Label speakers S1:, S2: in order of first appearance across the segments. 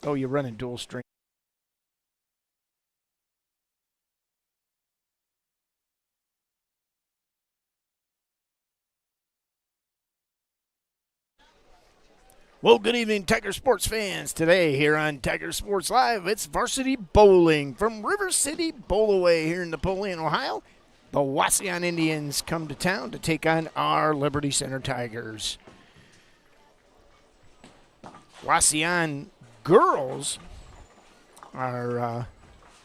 S1: Oh, you're running dual string. Well, good evening, Tiger Sports fans. Today, here on Tiger Sports Live, it's varsity bowling from River City Bowlaway here in Napoleon, Ohio. The Wauseon Indians come to town to take on our Liberty Center Tigers. Wauseon girls are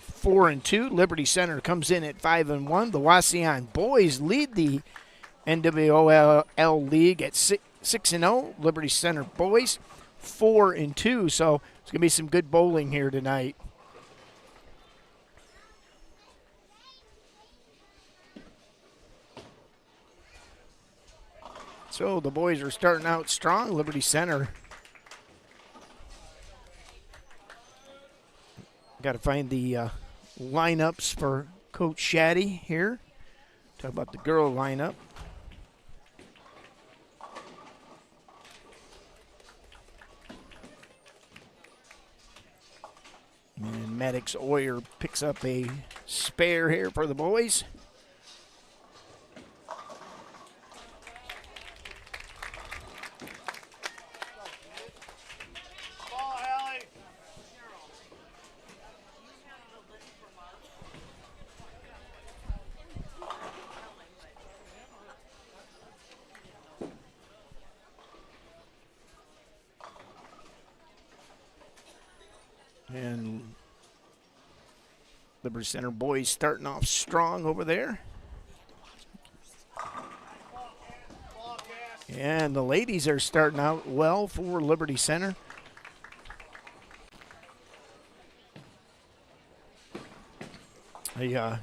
S1: 4-2. Liberty Center comes in at 5-1. The Wauseon boys lead the NWOL League at 6-0. Liberty Center boys 4-2. So it's gonna be some good bowling here tonight. So the boys are starting out strong. Liberty Center got to find the lineups for Coach Shaddy here. Talk about the girl lineup. And Maddox Oyer picks up a spare here for the boys. And Liberty Center boys starting off strong over there. And the ladies are starting out well for Liberty Center. I'm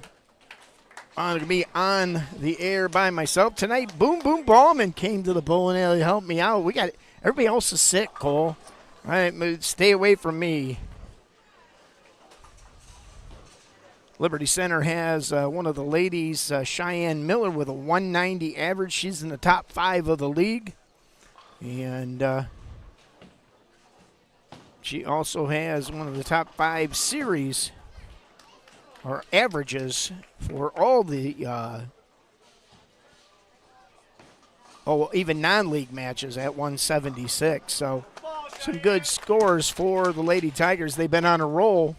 S1: going to be on the air by myself tonight. Boom Boom Ballman came to the bowling alley to help me out. We got everybody else is sick, Cole. All right, stay away from me. Liberty Center has one of the ladies, Cheyenne Miller, with a 190 average. She's in the top 5 of the league. And she also has one of the top 5 series or averages for all the, even non-league matches at 176. So some good scores for the Lady Tigers. They've been on a roll.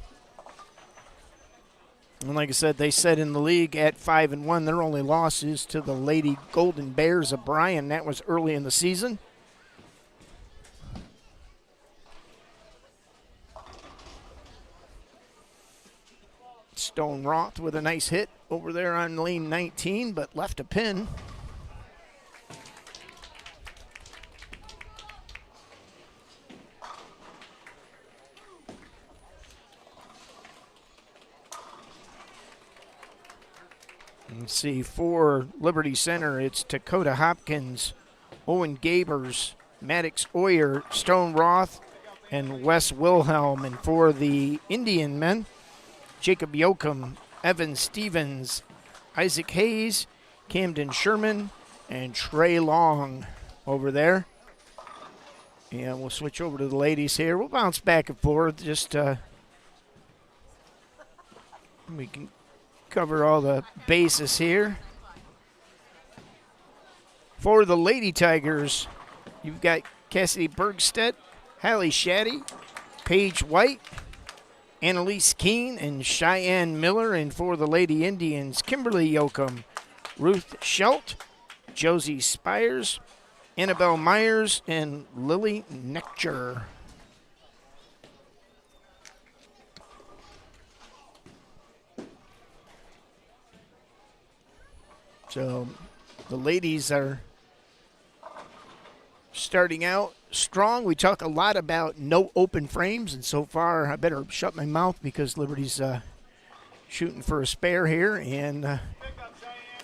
S1: And like I said, they set in the league at 5-1. Their only loss is to the Lady Golden Bears of Bryan. That was early in the season. Stone Roth with a nice hit over there on lane 19, but left a pin. Let's see, for Liberty Center, it's Dakota Hopkins, Owen Gabers, Maddox Oyer, Stone Roth, and Wes Wilhelm. And for the Indian men, Jacob Yoakum, Evan Stevens, Isaac Hayes, Camden Sherman, and Trey Long over there. And we'll switch over to the ladies here. We'll bounce back and forth. Just we can cover all the bases here. For the Lady Tigers, you've got Cassidy Bergstedt, Hallie Shaddy, Paige White, Annalise Keene, and Cheyenne Miller. And for the Lady Indians, Kimberly Yoakum, Ruth Schelt, Josie Spires, Annabelle Myers, and Lily Nectar. So the ladies are starting out strong. We talk a lot about no open frames, and so far I better shut my mouth because Liberty's shooting for a spare here, and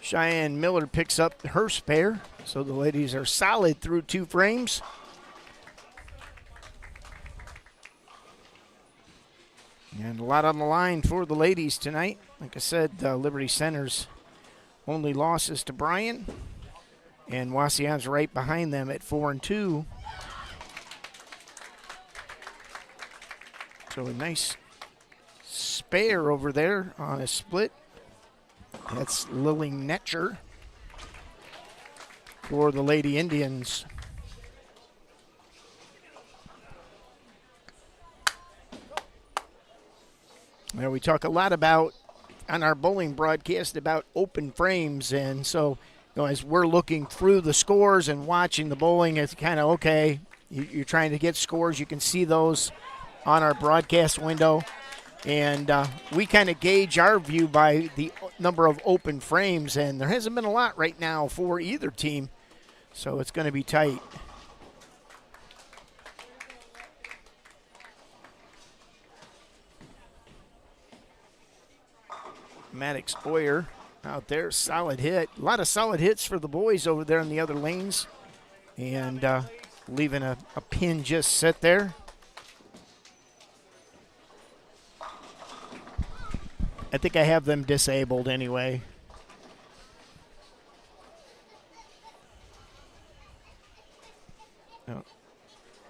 S1: Cheyenne Miller picks up her spare. So the ladies are solid through 2 frames. And a lot on the line for the ladies tonight. Like I said, Liberty Center's only losses to Bryan, and Wauseon's right behind them at 4-2. So a nice spare over there on a split. That's Lily Netcher for the Lady Indians. Now we talk a lot about, on our bowling broadcast, about open frames, and so as we're looking through the scores and watching the bowling, it's kind of okay. You're trying to get scores. You can see those on our broadcast window, and we kind of gauge our view by the number of open frames, and there hasn't been a lot right now for either team, so it's going to be tight. Maddox Boyer out there, solid hit. A lot of solid hits for the boys over there in the other lanes. And leaving a pin just sit there. I think I have them disabled anyway. Oh,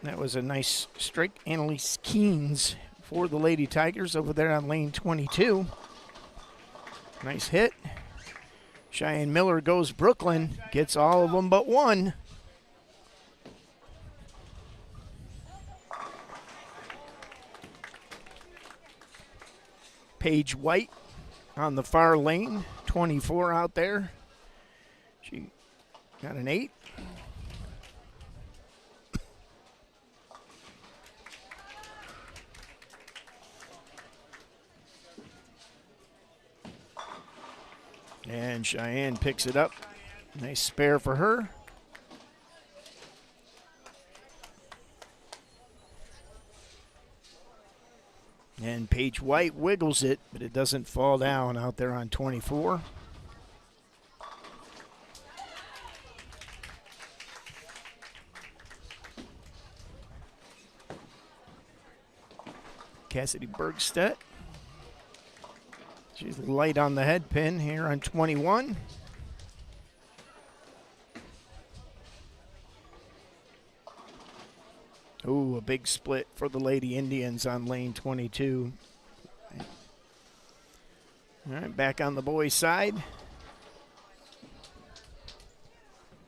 S1: that was a nice strike. Annalise Keynes for the Lady Tigers over there on lane 22. Nice hit. Cheyenne Miller goes Brooklyn. Gets all of them but one. Paige White on the far lane. 24 out there. She got an 8. And Cheyenne picks it up. Nice spare for her. And Paige White wiggles it, but it doesn't fall down out there on 24. Cassidy Bergstedt. She's light on the head pin here on 21. Ooh, a big split for the Lady Indians on lane 22. All right, back on the boys' side.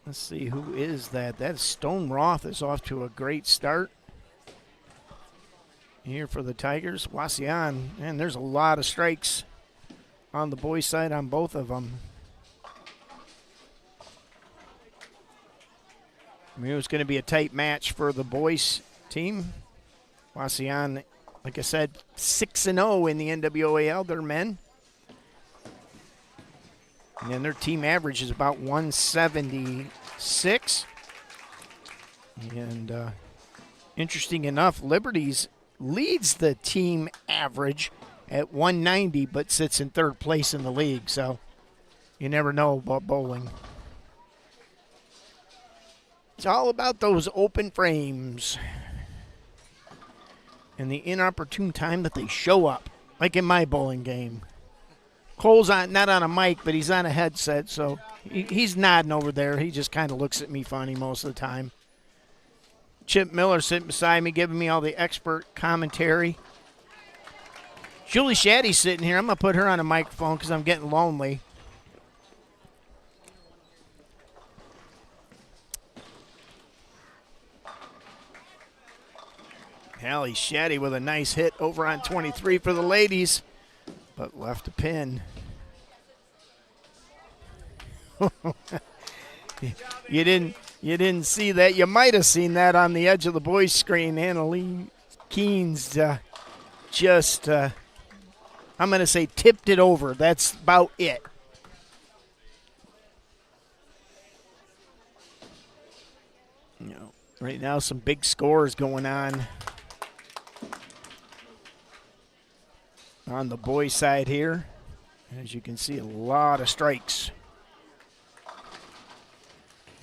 S1: Let's see, who is that? That's Stone Roth is off to a great start here for the Tigers. Wauseon, and there's a lot of strikes on the boys' side on both of them. I mean, it was going to be a tight match for the boys' team. Wauseon, like I said, 6-0 in the NWAL, their men. And then their team average is about 176. And interesting enough, Liberty's leads the team average at 190, but sits in third place in the league. So you never know about bowling. It's all about those open frames and the inopportune time that they show up, like in my bowling game. Cole's not on a mic, but he's on a headset, so he's nodding over there. He just kind of looks at me funny most of the time. Chip Miller sitting beside me, giving me all the expert commentary. Julie Shaddy's sitting here. I'm going to put her on a microphone because I'm getting lonely. Hallie Shaddy with a nice hit over on 23 for the ladies, but left a pin. You didn't see that. You might have seen that on the edge of the boys' screen. Annalise Keynes just, I'm going to say, tipped it over. That's about it. You know, right now, some big scores going on the boys' side here. As you can see, a lot of strikes.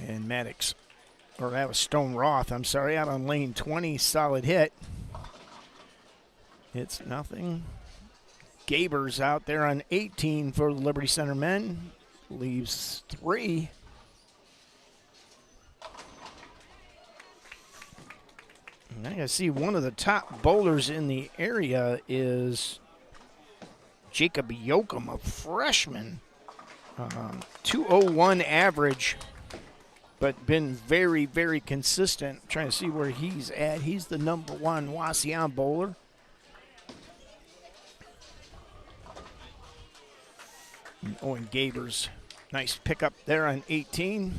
S1: And Maddox, or that was Stone Roth, I'm sorry, out on lane 20, solid hit. It's nothing. Gabers out there on 18 for the Liberty Center men. Leaves 3. I see one of the top bowlers in the area is Jacob Yoakum, a freshman. 201 average, but been very, very consistent. I'm trying to see where he's at. He's the number one Wauseon bowler. And Owen Gabers, nice pickup there on 18.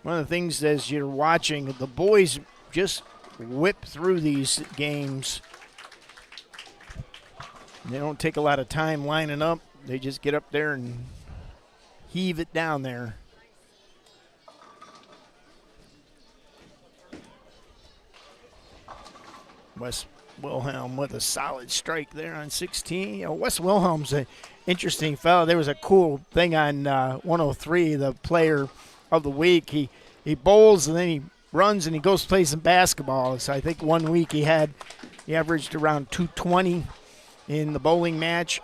S1: One of the things as you're watching, the boys just whip through these games. They don't take a lot of time lining up. They just get up there and heave it down there. Wes Wilhelm with a solid strike there on 16. You know, Wes Wilhelm's an interesting fellow. There was a cool thing on 103, the player of the week. He bowls and then he runs and he goes to play some basketball. So I think one week he averaged around 220 in the bowling match.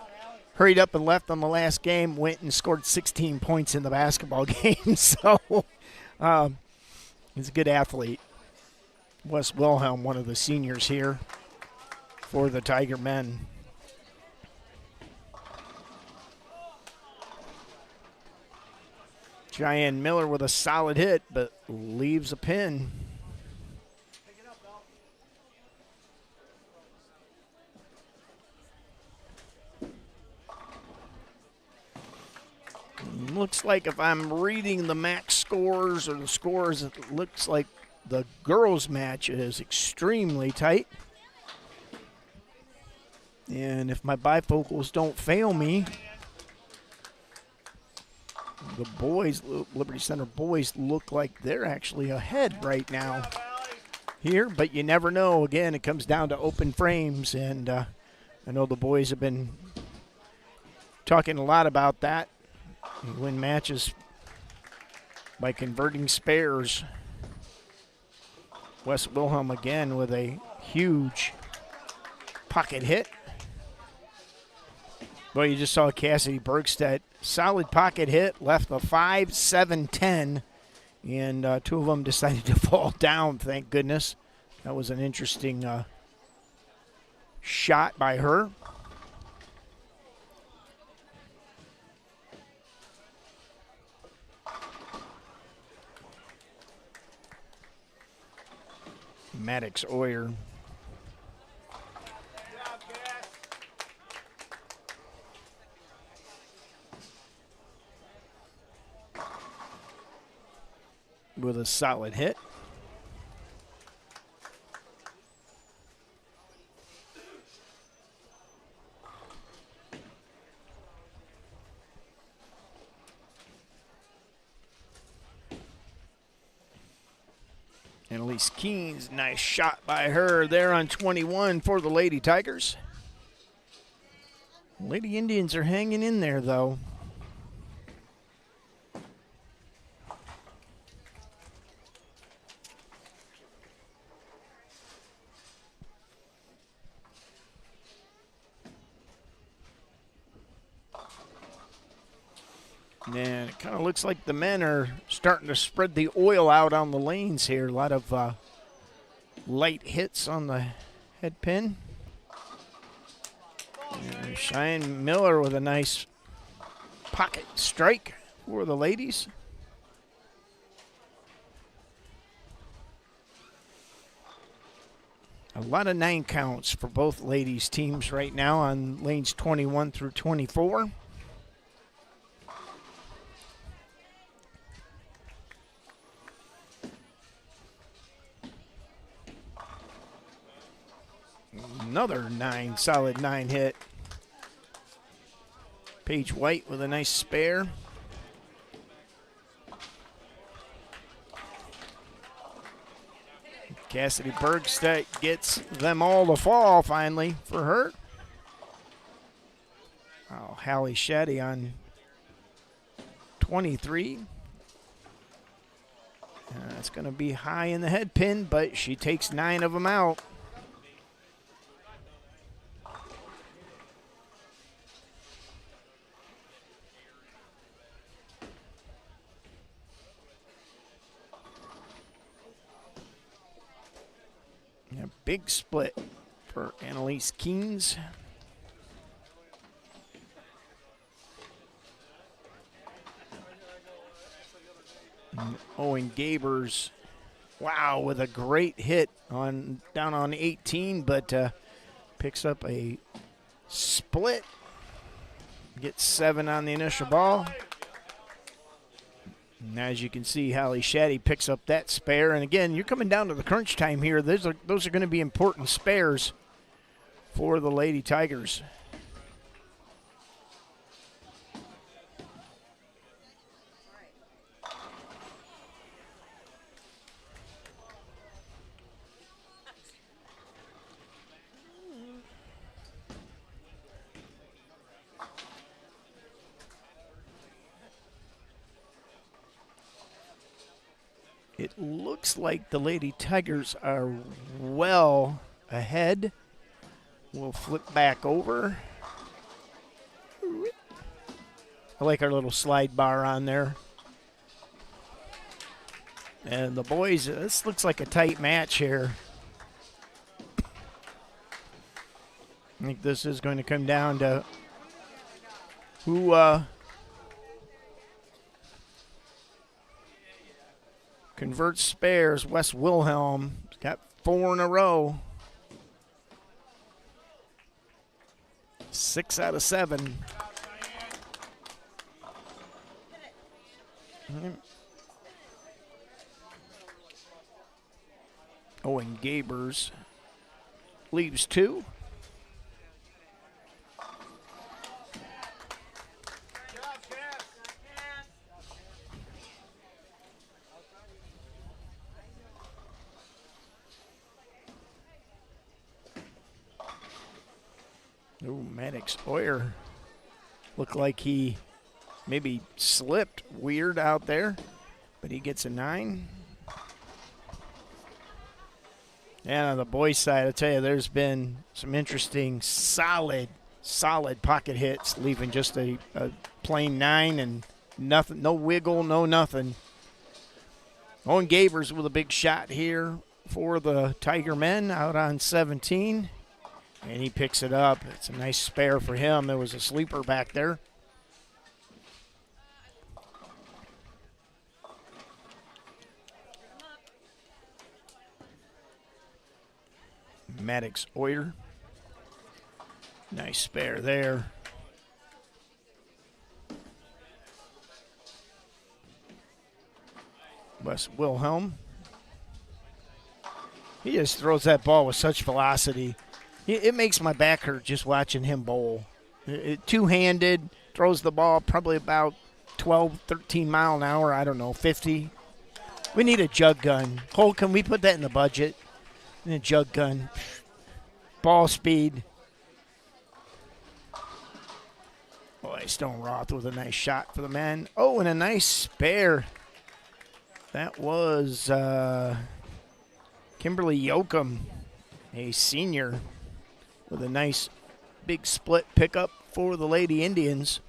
S1: Hurried up and left on the last game, went and scored 16 points in the basketball game. So he's a good athlete. Wes Wilhelm, one of the seniors here for the Tiger men. Cheyenne Miller with a solid hit, but leaves a pin. Looks like if I'm reading the max scores or the scores, it looks like the girls' match is extremely tight. And if my bifocals don't fail me, the boys, Liberty Center boys, look like they're actually ahead right now here. But you never know. Again, it comes down to open frames. And I know the boys have been talking a lot about that. You win matches by converting spares. Wes Wilhelm again with a huge pocket hit. Well, you just saw Cassidy Bergstedt. Solid pocket hit, left a 5, 7, 10. And two of them decided to fall down, thank goodness. That was an interesting shot by her. Maddox Oyer. With a solid hit. Annalise Keynes, nice shot by her there on 21 for the Lady Tigers. Lady Indians are hanging in there, though. And it kind of looks like the men are starting to spread the oil out on the lanes here. A lot of light hits on the head pin. And Cheyenne Miller with a nice pocket strike for the ladies. A lot of 9 counts for both ladies' teams right now on lanes 21 through 24. Another 9, solid 9 hit. Paige White with a nice spare. Cassidy Bergstedt gets them all to fall finally for her. Oh, Hallie Shaddy on 23. It's going to be high in the head pin, but she takes 9 of them out. A big split for Annalise Keynes. And Owen Gabers, wow, with a great hit down on 18, but picks up a split. Gets 7 on the initial ball. And as you can see, Hallie Shaddy picks up that spare. And again, you're coming down to the crunch time here. Those are going to be important spares for the Lady Tigers. It looks like the Lady Tigers are well ahead. We'll flip back over. I like our little slide bar on there. And the boys, this looks like a tight match here. I think this is going to come down to who converts spares. Wes Wilhelm got 4 in a row. 6 out of 7. Owen Gabers leaves 2. Ooh, Maddox Oyer looked like he maybe slipped weird out there, but he gets a 9. And on the boys' side, I tell you, there's been some interesting, solid pocket hits, leaving just a plain 9 and nothing, no wiggle, no nothing. Owen Gabers with a big shot here for the Tiger men out on 17. And he picks it up. It's a nice spare for him. There was a sleeper back there. Maddox Oyer. Nice spare there. Wes Wilhelm. He just throws that ball with such velocity. It makes my back hurt just watching him bowl. Two-handed, throws the ball probably about 12, 13 mile an hour. I don't know, 50. We need a jug gun. Cole, can we put that in the budget? A jug gun. Ball speed. Boy, Stone Roth with a nice shot for the men. Oh, and a nice spare. That was Kimberly Yoakum, a senior, with a nice big split pickup for the Lady Indians.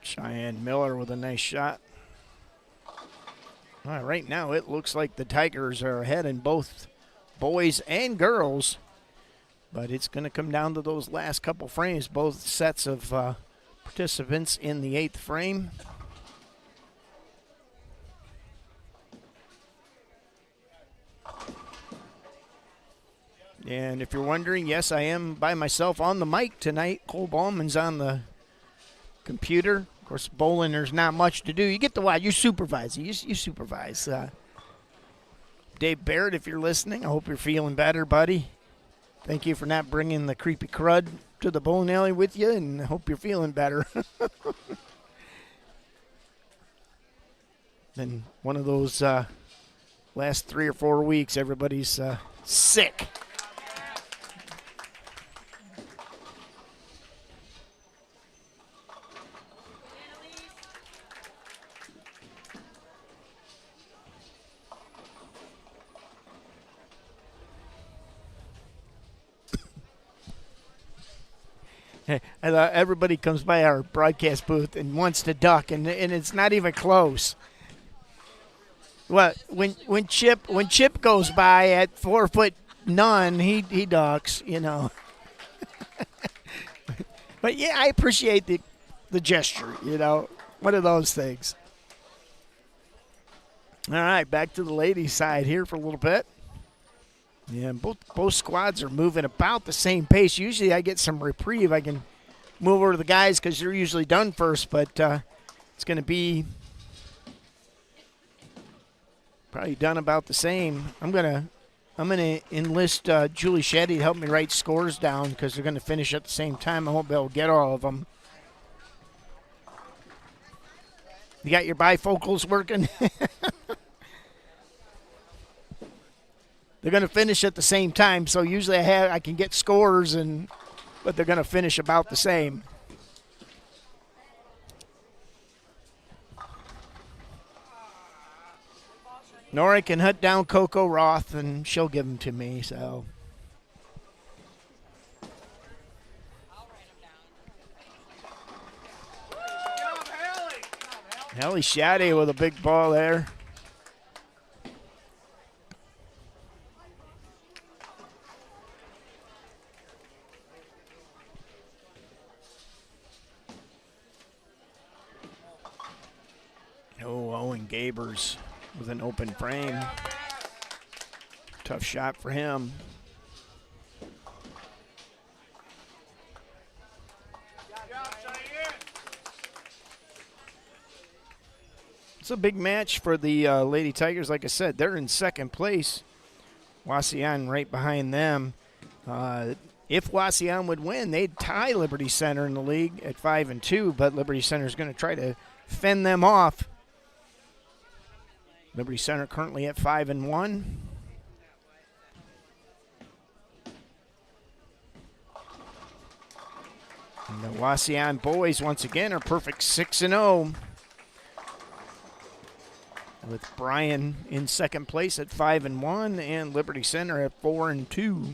S1: Cheyenne Miller with a nice shot. All right, right now it looks like the Tigers are ahead in both boys and girls, but it's going to come down to those last couple frames, both sets of participants in the 8th frame. And if you're wondering, yes, I am by myself on the mic tonight. Cole Ballman's on the computer. Of course, bowling, there's not much to do. You get to watch. You supervise. You supervise. Dave Barrett, if you're listening, I hope you're feeling better, buddy. Thank you for not bringing the creepy crud to the bowling alley with you, and I hope you're feeling better. Then one of those last 3 or 4 weeks, everybody's sick. Everybody comes by our broadcast booth and wants to duck, and it's not even close. Well, when Chip goes by at 4'9", he ducks, you know. But yeah, I appreciate the gesture, you know. One of those things. All right, back to the ladies' side here for a little bit. Yeah, both squads are moving about the same pace. Usually I get some reprieve. I can move over to the guys because they're usually done first, but it's going to be probably done about the same. I'm gonna enlist Julie Shetty to help me write scores down because they're going to finish at the same time. I won't be able to get all of them. You got your bifocals working? They're going to finish at the same time, so usually I can get scores, but they're going to finish about the same. Nora can hunt down Coco Roth, and she'll give them to me. So. Hallie Shaddy with a big ball there. Oh, Owen Gabers with an open frame. Tough shot for him. It's a big match for the Lady Tigers. Like I said, they're in second place. Wauseon right behind them. If Wauseon would win, they'd tie Liberty Center in the league at 5-2, but Liberty Center is going to try to fend them off. Liberty Center currently at 5-1. And the Wauseon boys once again are perfect 6-0. With Bryan in second place at 5-1 and Liberty Center at 4-2.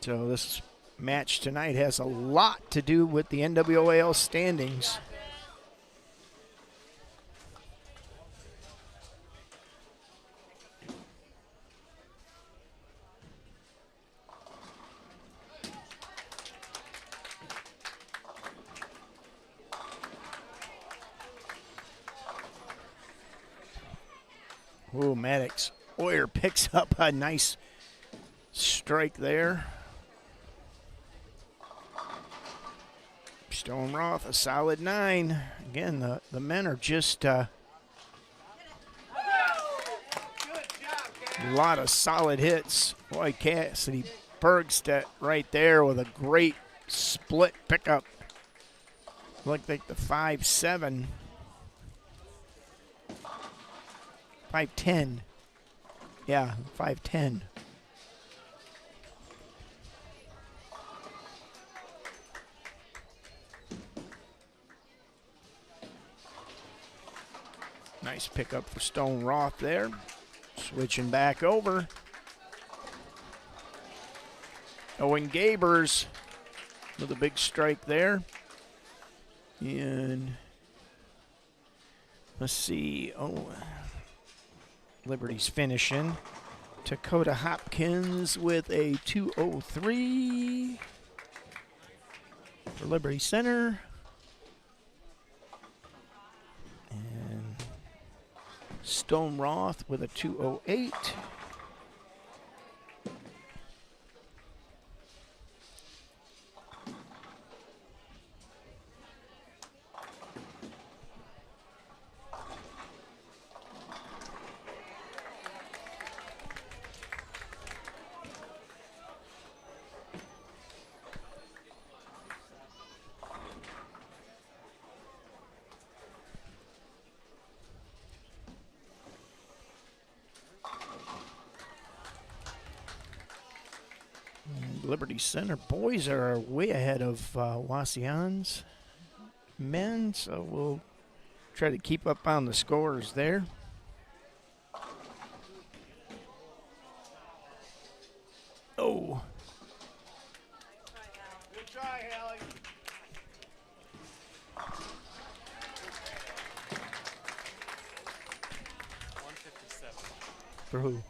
S1: So this match tonight has a lot to do with the NWAL standings. Oh, Maddox Oyer picks up a nice strike there. Stone Roth, a solid 9. Again, the men are just a lot of solid hits. Boy, Cassidy Bergstedt right there with a great split pickup. Looked like the 5'7". 5'10". Yeah, 5'10". Nice pickup for Stone Roth there. Switching back over. Owen Gabers with a big strike there. And let's see. Oh, Liberty's finishing. Dakota Hopkins with a 2:03 for Liberty Center. And Stone Roth with a 2:08. Liberty Center boys are way ahead of Wauseon's men, so we'll try to keep up on the scores there. For who?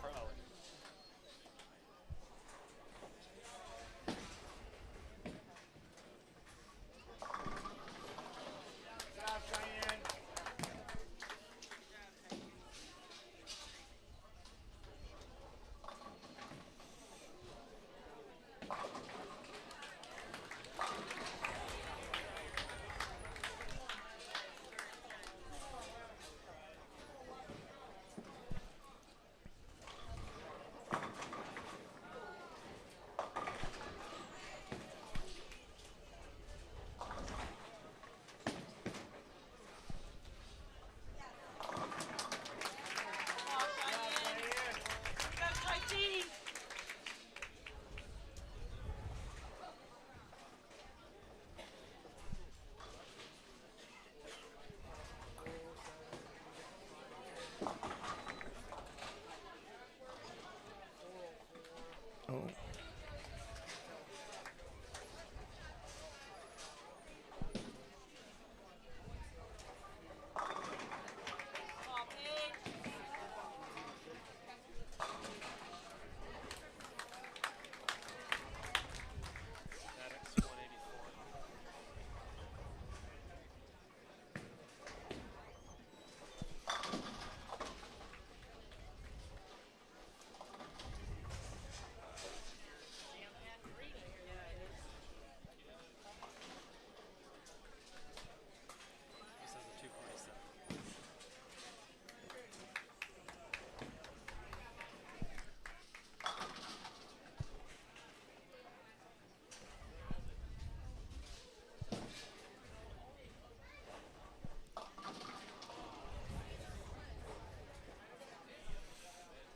S1: Oh.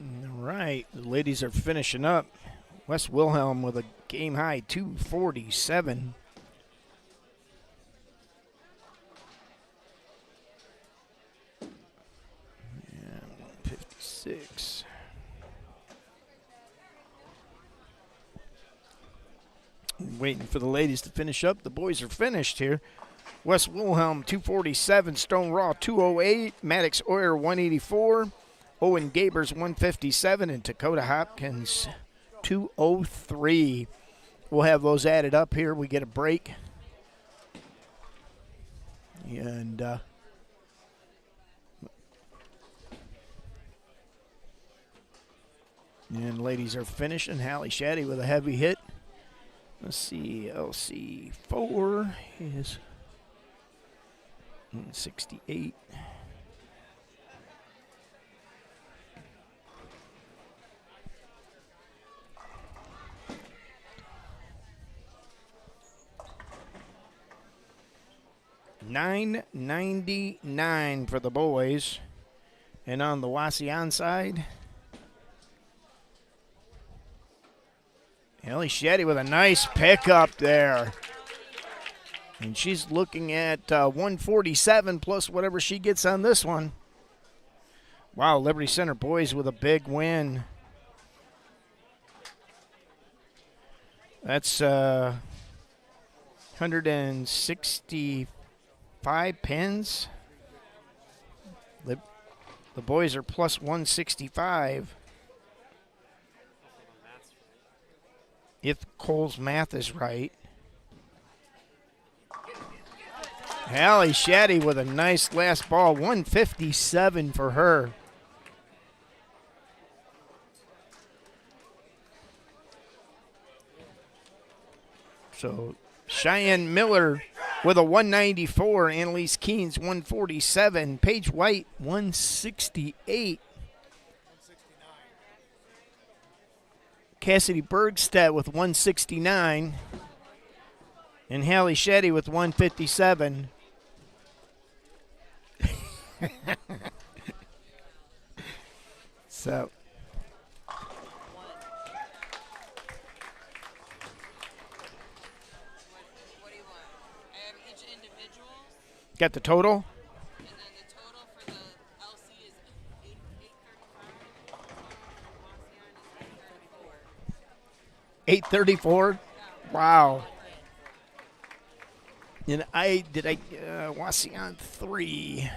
S1: All right, the ladies are finishing up. West Wilhelm with a game high 247. And 156. Waiting for the ladies to finish up. The boys are finished here. West Wilhelm 247, Stone Raw 208, Maddox Oyer 184, Owen Gabers 157, and Dakota Hopkins 203. We'll have those added up here. We get a break. And ladies are finishing. Hallie Shaddy with a heavy hit. Let's see, LC4 is 68. $9.99 for the boys. And on the Wauseon side, Ellie Shetty with a nice pickup there. And she's looking at 147 plus whatever she gets on this one. Wow, Liberty Center boys with a big win. That's 165 pins. The boys are plus 165. If Cole's math is right. Hallie Shaddy with a nice last ball, 157 for her. So Cheyenne Miller with a 194, Annalise Keynes 147, Paige White 168. Cassidy Bergstedt with 169. And Hallie Shetty with 157. So.
S2: What do you want? I have each individual.
S1: Got the total?
S2: And then the total for the LC is 835. Wauseon is 834.
S1: 834? Wow. And Wauseon 3.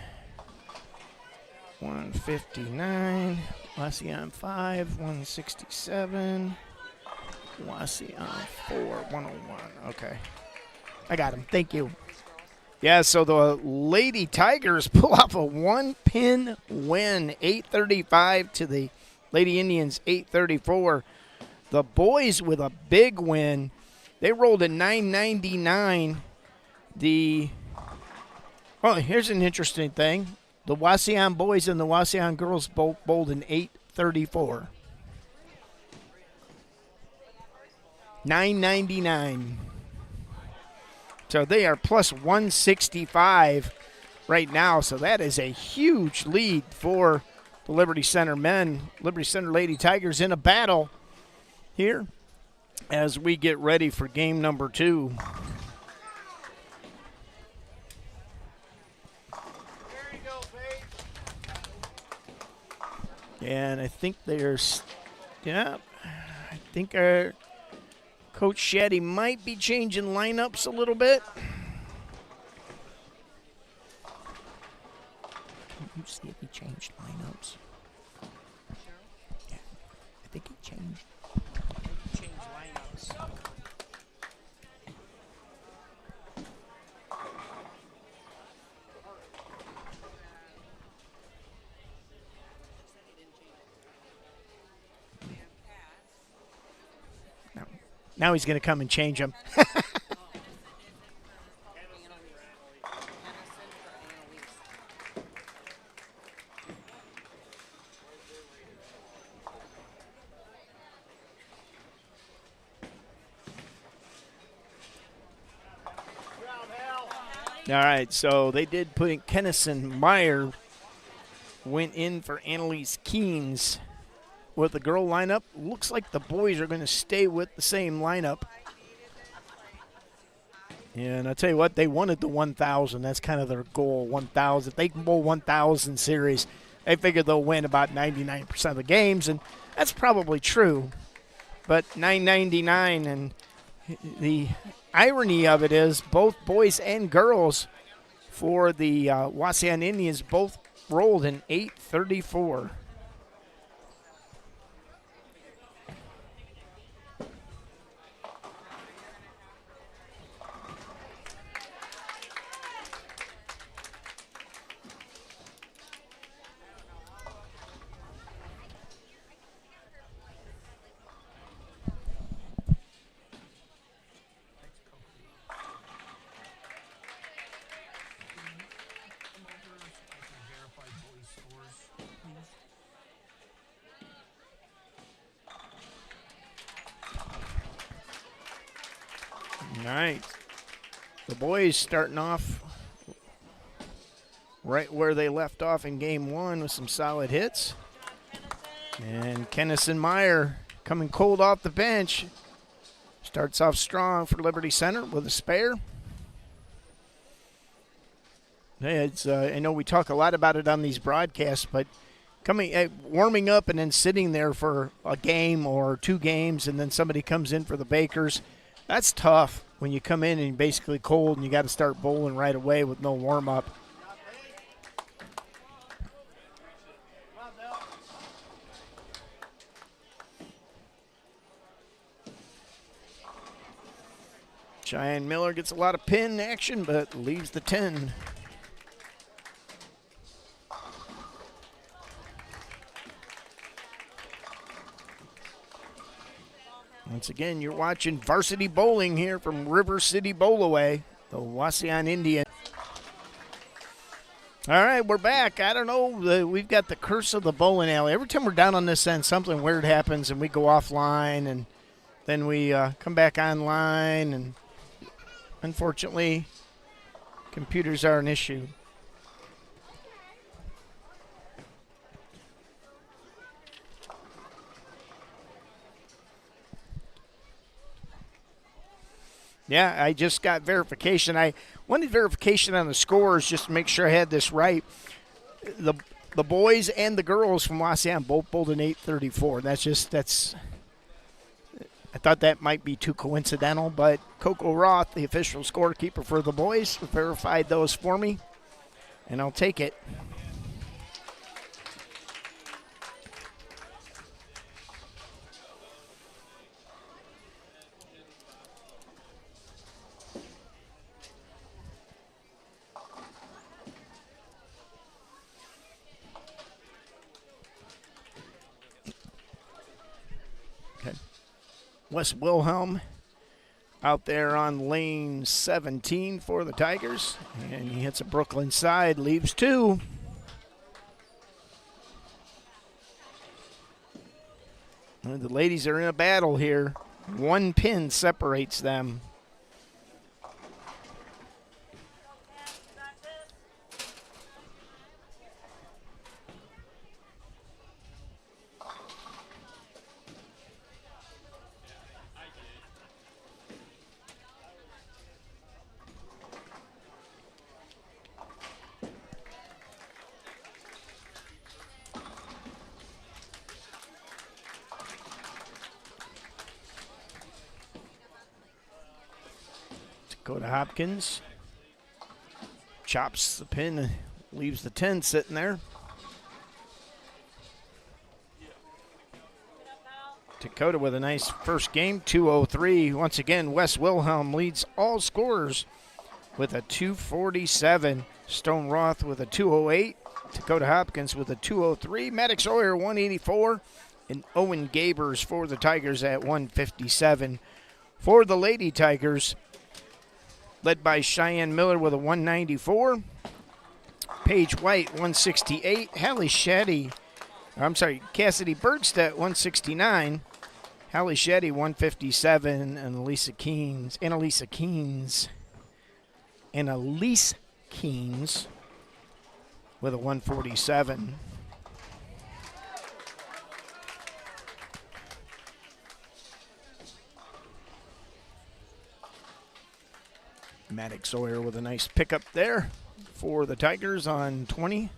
S1: 159. Wauseon 5, 167. Wauseon 4, 101. Okay. I got him. Thank you. Yeah, so the Lady Tigers pull off a one-pin win, 835 to the Lady Indians, 834. The boys with a big win. They rolled a 999. Here's an interesting thing. The Wauseon boys and the Wauseon girls both bowled an 834. 999. So they are plus 165 right now. So that is a huge lead for the Liberty Center men. Liberty Center Lady Tigers in a battle here as we get ready for game number 2. And I think I think our Coach Shaddy might be changing lineups a little bit. Can you see if he changed lineups? Yeah, I think he changed lineups. Now he's going to come and change them. All right, so they did put in Kennison Meyer, went in for Annalise Keynes with the girl lineup. Looks like the boys are going to stay with the same lineup. And I'll tell you what, they wanted the 1,000. That's kind of their goal, 1,000. If they can bowl 1,000 series, they figure they'll win about 99% of the games, and that's probably true. But 999, and the irony of it is both boys and girls for the Wauseon Indians both rolled in 834. All right. The boys starting off right where they left off in game 1 with some solid hits. And Kennison Meyer coming cold off the bench. Starts off strong for Liberty Center with a spare. I know we talk a lot about it on these broadcasts, but warming up and then sitting there for a game or 2 games and then somebody comes in for the Bakers, that's tough when you come in and you're basically cold and you got to start bowling right away with no warm-up. Cheyenne Miller gets a lot of pin action, but leaves the 10. Once again, you're watching varsity bowling here from River City Bowlaway, the Wauseon Indians. All right, we're back. I don't know. We've got the curse of the bowling alley. Every time we're down on this end, something weird happens, and we go offline, and then we come back online, and unfortunately, computers are an issue. Yeah, I just got verification. I wanted verification on the scores just to make sure I had this right. The boys and the girls from Wauseon both bowled an 834. That's. I thought that might be too coincidental, but Coco Roth, the official scorekeeper for the boys, verified those for me, and I'll take it. Okay. Wes Wilhelm out there on lane 17 for the Tigers. And he hits a Brooklyn side, leaves 2. And the ladies are in a battle here. 1 pin separates them. Dakota Hopkins chops the pin, leaves the 10 sitting there. Dakota with a nice first game, 203. Once again, Wes Wilhelm leads all scorers with a 247. Stone Roth with a 208. Dakota Hopkins with a 203. Maddox Oyer 184. And Owen Gabers for the Tigers at 157. For the Lady Tigers, led by Cheyenne Miller with a 194. Paige White, 168. Cassidy Bergstedt, 169. Hallie Shetty, 157. And Annalise Keynes with a 147. Maddox Sawyer with a nice pickup there for the Tigers on 20.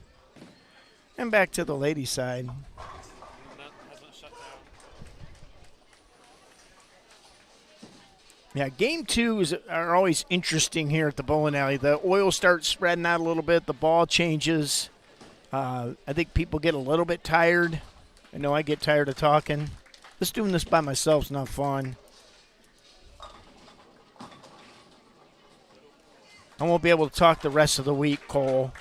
S1: And back to the ladies' side. Yeah, game 2s are always interesting here at the bowling alley. The oil starts spreading out a little bit. The ball changes. I think people get a little bit tired. I know I get tired of talking. Just doing this by myself is not fun. I won't be able to talk the rest of the week, Cole.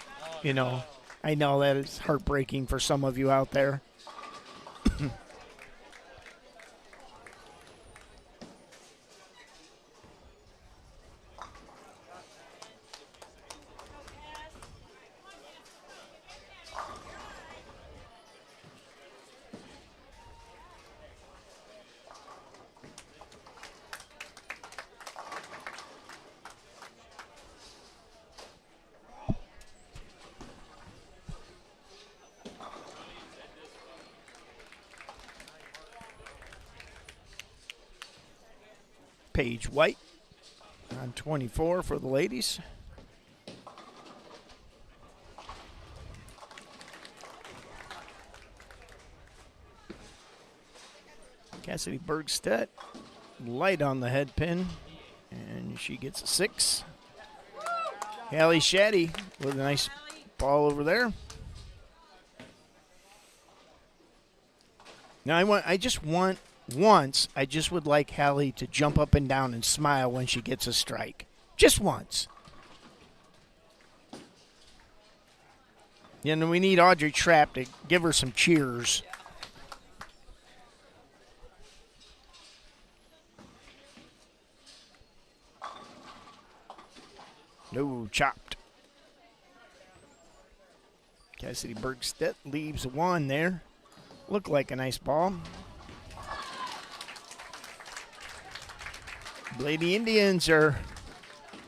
S1: You know, I know that is heartbreaking for some of you out there. Paige White on 24 for the ladies. Cassidy Bergstedt, light on the head pin, and she gets a 6. Hallie Shetty with a nice ball over there. Now I just would like Hallie to jump up and down and smile when she gets a strike. Just once. And we need Audrey Trapp to give her some cheers. No, chopped. Cassidy Bergstedt leaves 1 there. Looked like a nice ball. Lady Indians are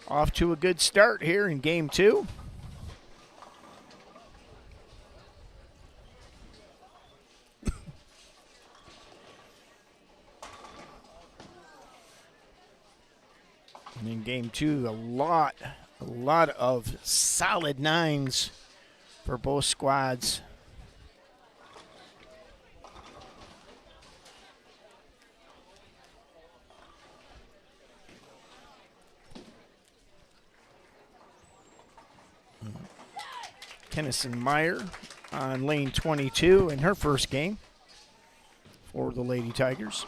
S1: off to a good start here in game 2. And in game 2, a lot of solid 9s for both squads. Kennison Meyer on lane 22 in her first game for the Lady Tigers.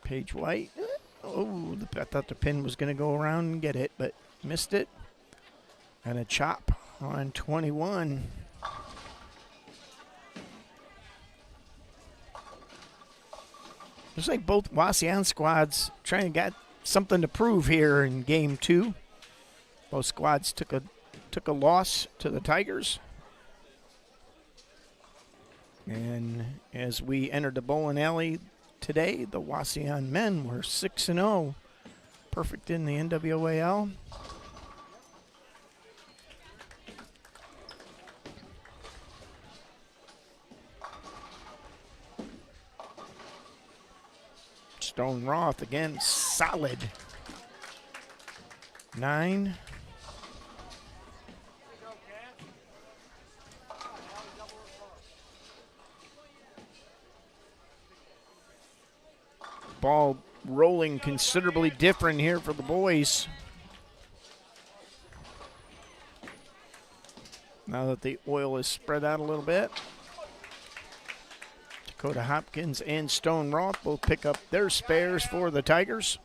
S1: Paige White. Oh, I thought the pin was going to go around and get it, but missed it. And a chop on 21. Looks like both Wauseon squads trying to get something to prove here in game 2. Both squads took a loss to the Tigers. And as we entered the bowling alley today, the Wauseon men were 6-0, perfect in the NWAL. Stone Roth again, solid 9. Ball rolling considerably different here for the boys. Now that the oil is spread out a little bit. Dakota Hopkins and Stone Roth both pick up their spares for the Tigers.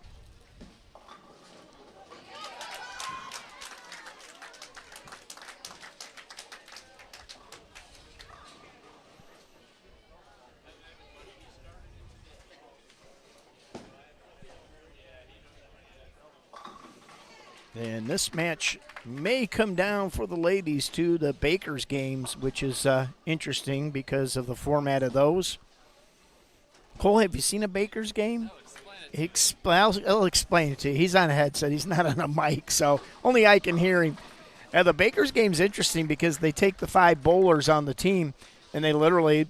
S1: And this match may come down for the ladies to the Bakers games, which is interesting because of the format of those. Cole, have you seen a Bakers game? I'll explain it to you. He's on a headset. He's not on a mic, so only I can hear him. The Bakers game's interesting because they take the 5 bowlers on the team, and they literally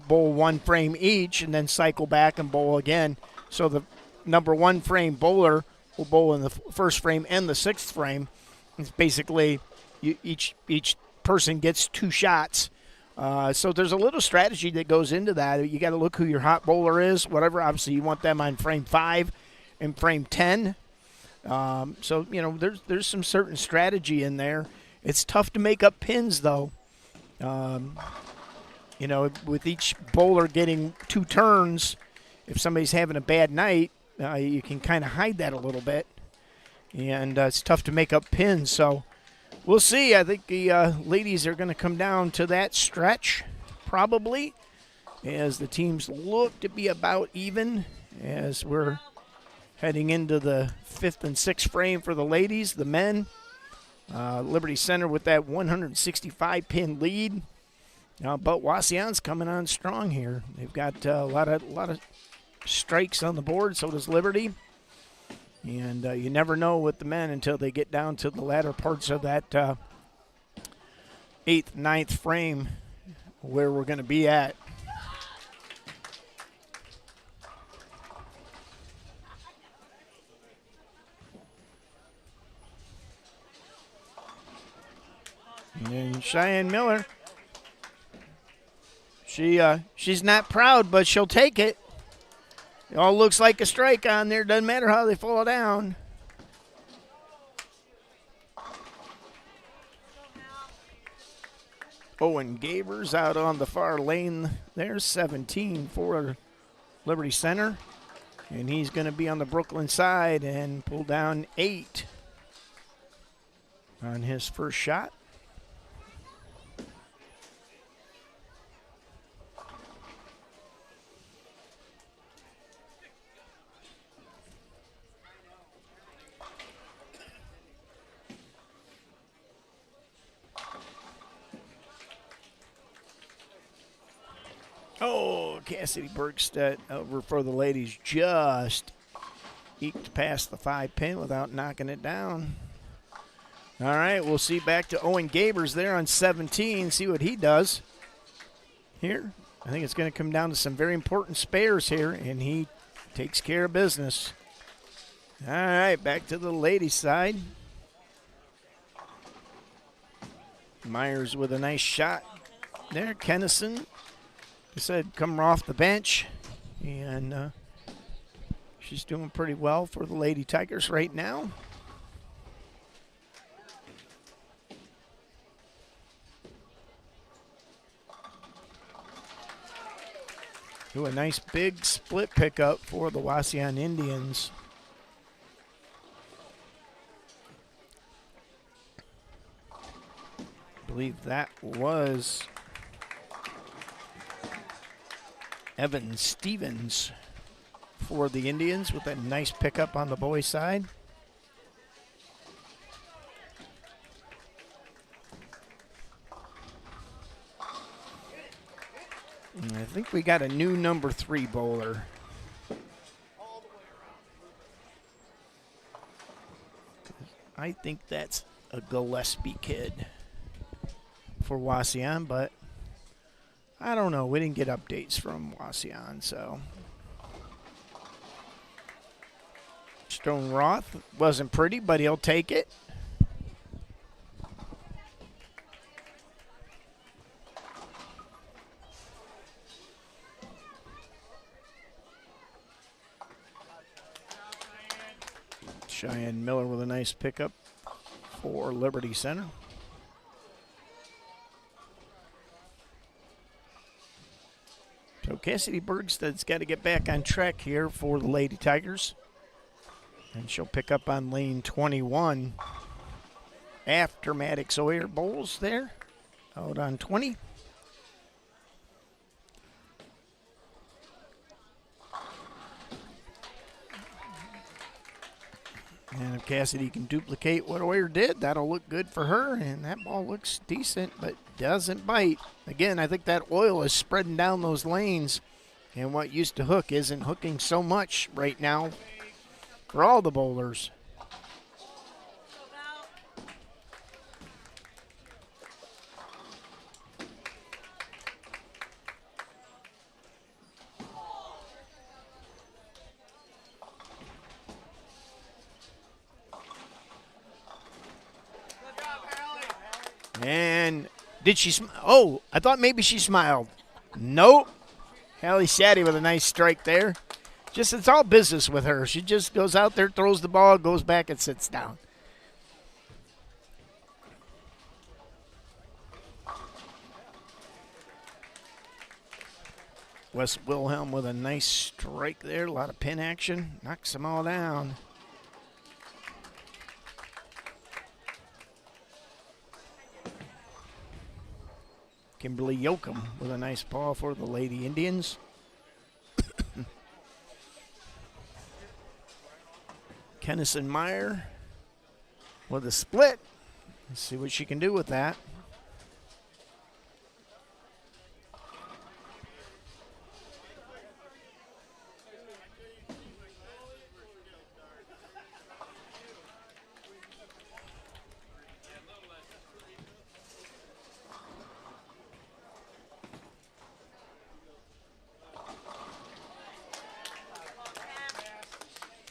S1: bowl 1 frame each and then cycle back and bowl again. So the number 1 frame bowler will bowl in the first frame and the 6th frame. It's basically each person gets 2 shots. So there's a little strategy that goes into that. You got to look who your hot bowler is, whatever. Obviously, you want them on frame 5 and frame 10. So, you know, there's some certain strategy in there. It's tough to make up pins, though. You know, with each bowler getting 2 turns, if somebody's having a bad night, you can kind of hide that a little bit. And it's tough to make up pins, so we'll see. I think the ladies are going to come down to that stretch, probably, as the teams look to be about even as we're heading into the 5th and 6th frame for the ladies. The men, Liberty Center with that 165-pin lead. But Wauseon's coming on strong here. They've got a lot of strikes on the board, so does Liberty. And you never know with the men until they get down to the latter parts of that 8th, 9th frame where we're going to be at. And then Cheyenne Miller, she's not proud, but she'll take it. It all looks like a strike on there. Doesn't matter how they fall down. Owen Gavers out on the far lane there, 17 for Liberty Center. And he's going to be on the Brooklyn side and pull down 8 on his first shot. Oh, Cassidy Bergstedt over for the ladies just eked past the 5-pin without knocking it down. All right, we'll see back to Owen Gabers there on 17, see what he does here. I think it's going to come down to some very important spares here, and he takes care of business. All right, back to the ladies' side. Myers with a nice shot there. Kennison, I said, come off the bench, and she's doing pretty well for the Lady Tigers right now. A nice big split pickup for the Wauseon Indians. I believe that was Evan Stevens for the Indians with a nice pickup on the boys' side. And I think we got a new number 3 bowler. I think that's a Gillespie kid for Wauseon, but I don't know. We didn't get updates from Wauseon, so. Stone Roth wasn't pretty, but he'll take it. Cheyenne Miller with a nice pickup for Liberty Center. So Cassidy Bergsted's got to get back on track here for the Lady Tigers. And she'll pick up on lane 21 after Maddox Oyer bowls there. Out on 20. And if Cassidy can duplicate what Oyer did, that'll look good for her. And that ball looks decent, but doesn't bite. Again, I think that oil is spreading down those lanes. And what used to hook isn't hooking so much right now for all the bowlers. And did she oh, I thought maybe she smiled. Nope. Hallie Shaddy with a nice strike there. Just, it's all business with her. She just goes out there, throws the ball, goes back and sits down. Wes Wilhelm with a nice strike there. A lot of pin action. Knocks them all down. Kimberly Yoakum with a nice ball for the Lady Indians. Kennison Meyer with a split. Let's see what she can do with that.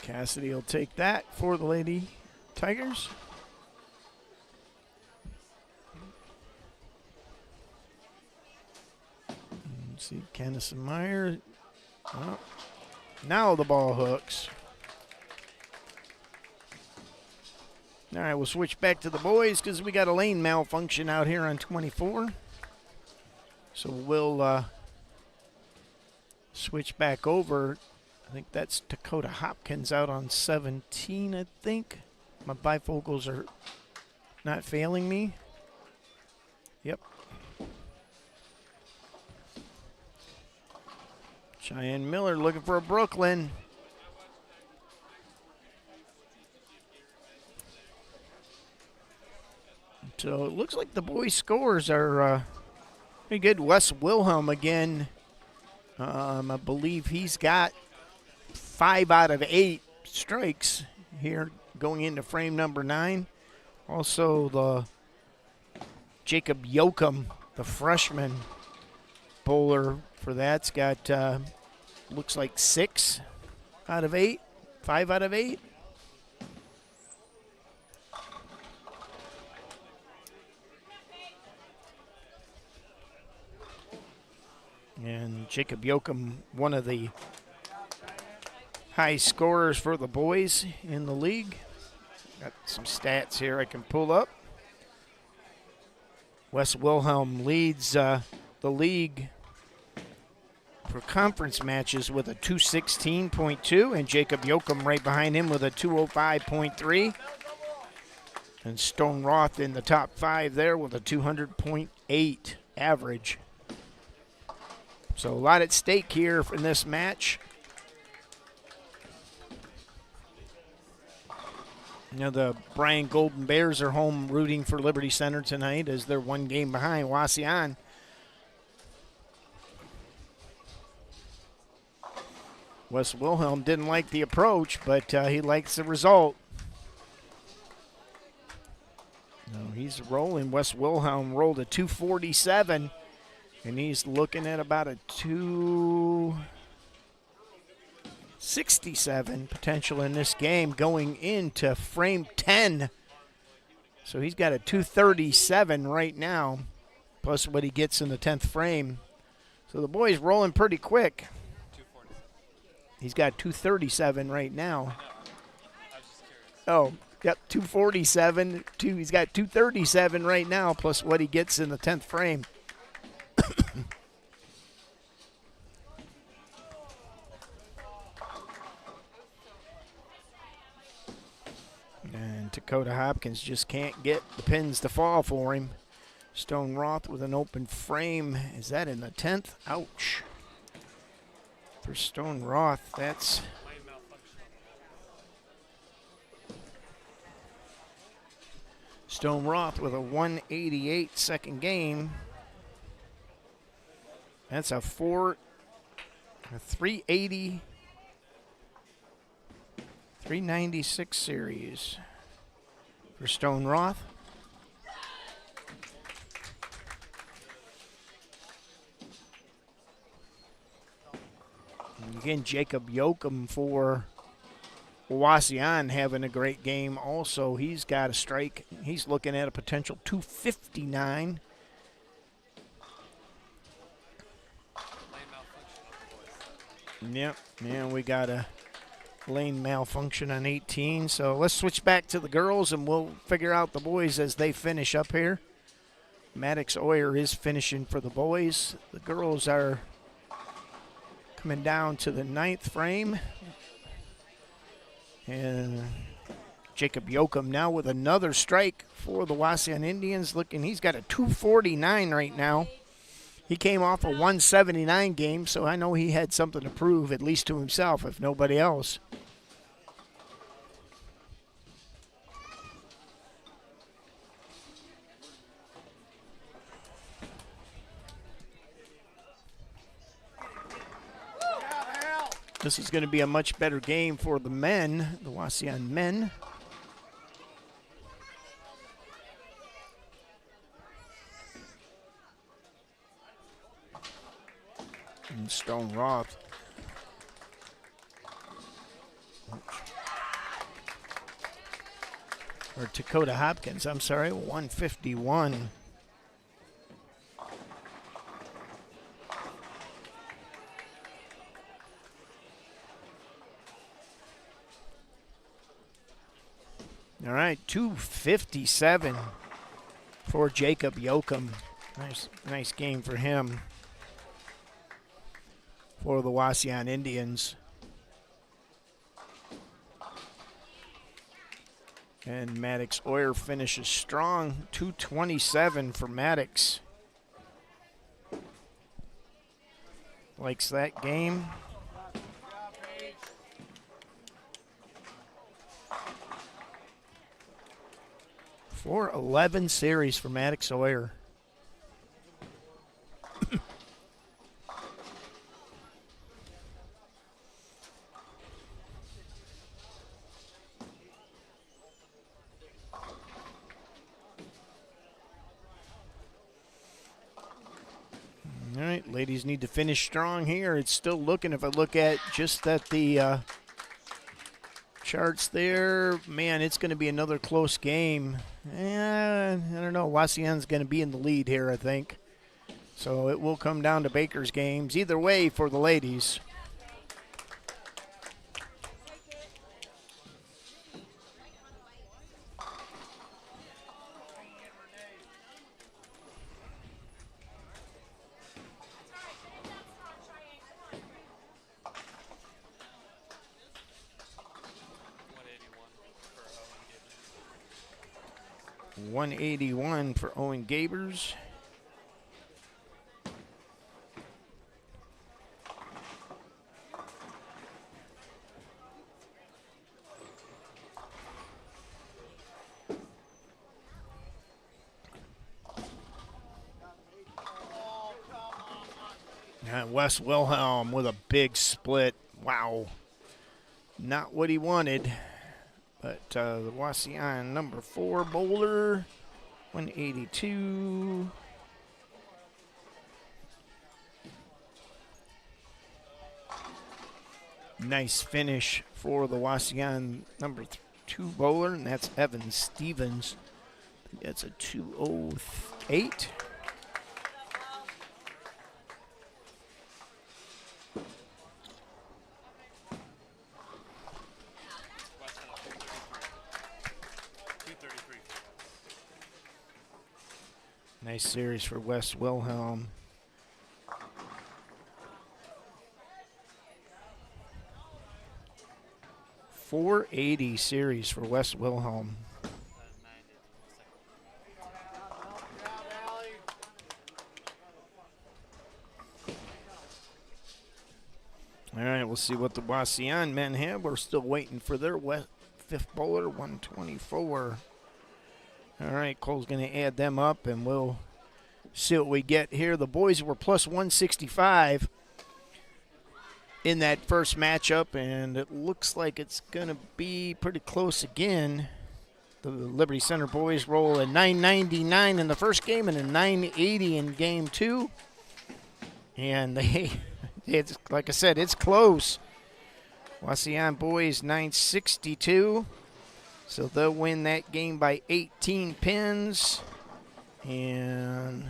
S1: Cassidy will take that for the Lady Tigers. Let's see, Kennison Meyer. Oh, now the ball hooks. All right, we'll switch back to the boys because we got a lane malfunction out here on 24. So we'll switch back over. I think that's Dakota Hopkins out on 17, I think. My bifocals are not failing me. Yep. Cheyenne Miller looking for a Brooklyn. So it looks like the boys' scores are pretty good. Wes Wilhelm again. I believe he's got 5 out of 8 strikes here going into frame number 9. Also the Jacob Yoakum, the freshman bowler for that's got looks like 6 out of 8, 5 out of 8. And Jacob Yoakum, one of the high scorers for the boys in the league. Got some stats here I can pull up. Wes Wilhelm leads the league for conference matches with a 216.2, and Jacob Yoakum right behind him with a 205.3. And Stone Roth in the top 5 there with a 200.8 average. So a lot at stake here in this match. You know, the Bryan Golden Bears are home rooting for Liberty Center tonight as they're one game behind Wauseon. Wes Wilhelm didn't like the approach, but he likes the result. No, he's rolling. Wes Wilhelm rolled a 247, and he's looking at about a 267 potential in this game going into frame 10. So he's got a 237 right now, plus what he gets in the 10th frame. So the boy's rolling pretty quick. He's got 237 right now. Oh, yep, 247. He's got 237 right now, plus what he gets in the 10th frame. And Dakota Hopkins just can't get the pins to fall for him. Stone Roth with an open frame. Is that in the 10th? Ouch. For Stone Roth, that's... Stone Roth with a 188 second game. That's a 380, 396 series for Stone Roth. And again, Jacob Yoakum for Wauseon having a great game also. He's got a strike. He's looking at a potential 259. Yep, and we got a lane malfunction on 18. So let's switch back to the girls and we'll figure out the boys as they finish up here. Maddox Oyer is finishing for the boys. The girls are coming down to the 9th frame. And Jacob Yoakum now with another strike for the Wauseon Indians. Looking, he's got a 249 right now. He came off a 179 game, so I know he had something to prove, at least to himself, if nobody else. This is going to be a much better game for the men, the Wauseon men. And Stone Roth. Or Dakota Hopkins, I'm sorry, 151. All right, 257 for Jacob Yoakum. Nice game for him for the Wauseon Indians. And Maddox Oyer finishes strong, 227 for Maddox. Likes that game. For 11 series for Maddox Oyer. All right, ladies need to finish strong here. It's still looking, if I look at just at the charts there, man, it's going to be another close game. I don't know. Wauseon's going to be in the lead here, I think. So it will come down to Baker's games. Either way for the ladies. $181 for Owen Gabers. And Wes Wilhelm with a big split. Wow. Not what he wanted. But the Wauseon number 4 bowler, 182. Nice finish for the Wauseon number 2 bowler, and that's Evan Stevens. I think that's a 208. Nice series for Wes Wilhelm. .480 series for Wes Wilhelm. All right, we'll see what the Wauseon men have. We're still waiting for their 5th bowler, 124. All right, Cole's going to add them up, and we'll see what we get here. The boys were plus 165 in that first matchup, and it looks like it's going to be pretty close again. The Liberty Center boys roll a 999 in the first game and a 980 in game 2. And it's like I said, it's close. Wauseon boys 962. So they'll win that game by 18 pins. And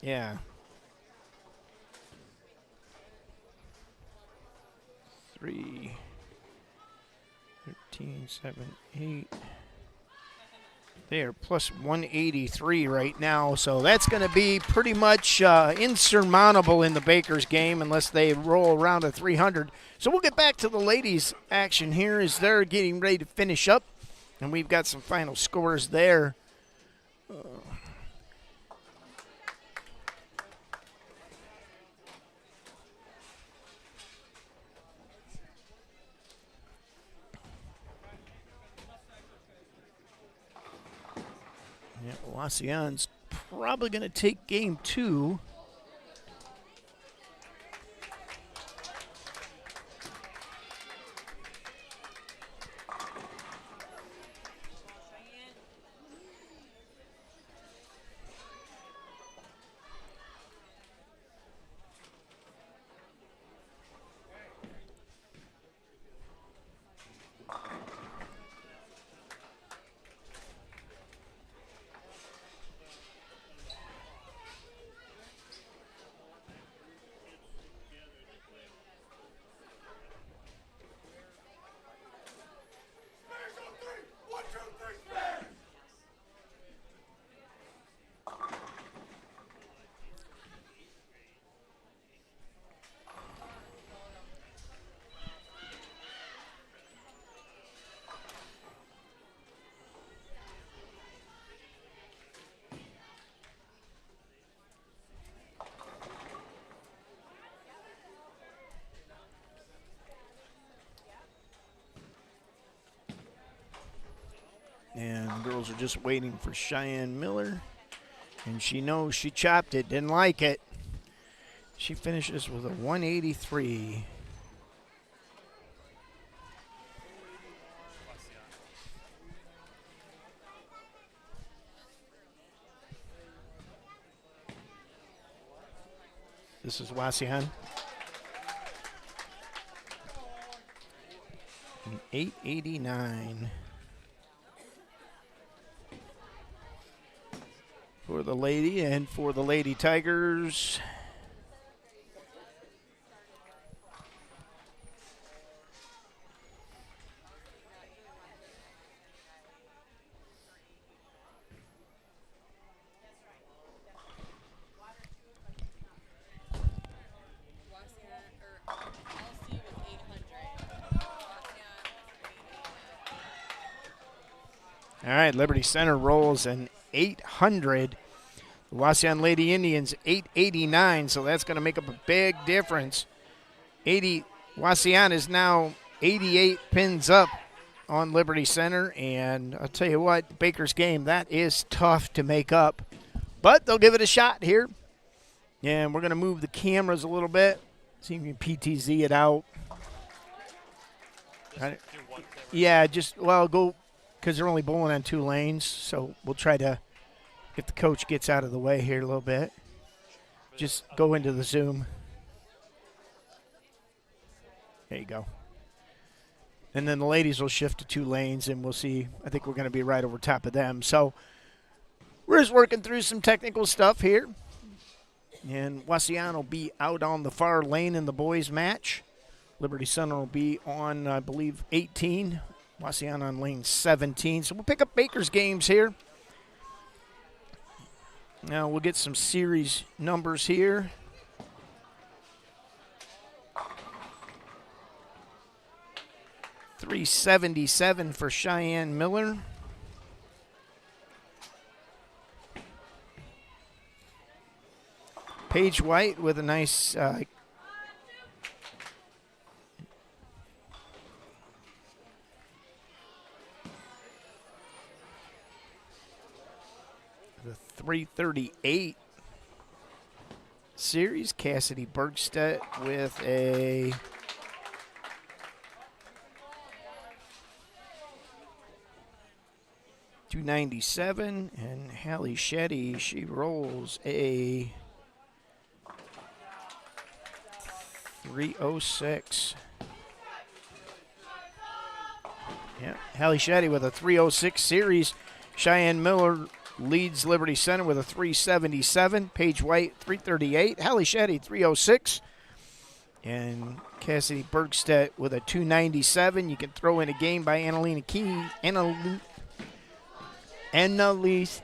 S1: yeah. 3, 13, 7, 8. They are plus 183 right now, so that's going to be pretty much insurmountable in the Bakers game unless they roll around a 300. So we'll get back to the ladies' action here as they're getting ready to finish up, and we've got some final scores there. Yeah, Wauseon's probably going to take game 2. And the girls are just waiting for Cheyenne Miller. And she knows she chopped it, didn't like it. She finishes with a 183. This is Wauseon. 889. For the lady and for the Lady Tigers. All right, Liberty Center rolls an 800. The Wauseon Lady Indians 889, so that's going to make up a big difference. Wauseon is now 88 pins up on Liberty Center, and I'll tell you what, Baker's game, that is tough to make up. But they'll give it a shot here. And we're going to move the cameras a little bit. See if we can PTZ it out. Yeah, go, because they're only bowling on 2 lanes, so we'll try to, if the coach gets out of the way here a little bit, just go into the Zoom. There you go. And then the ladies will shift to 2 lanes, and we'll see. I think we're going to be right over top of them. So we're just working through some technical stuff here. And Wauseon will be out on the far lane in the boys' match. Liberty Center will be on, I believe, 18. Wauseon on lane 17. So we'll pick up Baker's games here. Now we'll get some series numbers here. .377 for Cheyenne Miller. Paige White with a nice the 338 series. Cassidy Bergstedt with a .297, and Hallie Shetty, she rolls a .306. Yeah, Hallie Shetty with a .306 series. Cheyenne Miller leads Liberty Center with a .377. Paige White, .338. Hallie Shetty, .306. And Cassidy Bergstedt with a .297. You can throw in a game by Annalise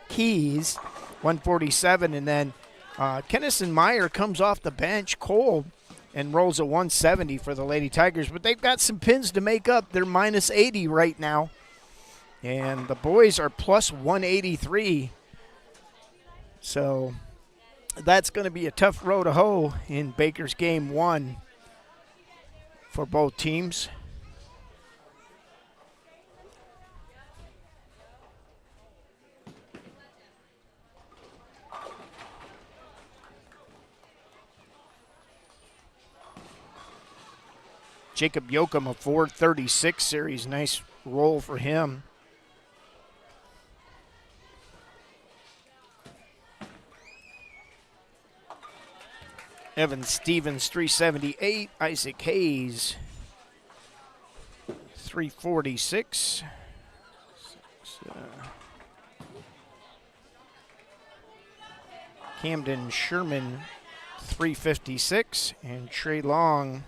S1: Keys, 147. And then Kennison Meyer comes off the bench cold and rolls a .170 for the Lady Tigers. But they've got some pins to make up. They're minus 80 right now. And the boys are plus 183. So that's going to be a tough row to hoe in Baker's game 1 for both teams. Jacob Yoakum, a .436 series. Nice roll for him. Evan Stevens, .378. Isaac Hayes, .346. Camden Sherman, .356. And Trey Long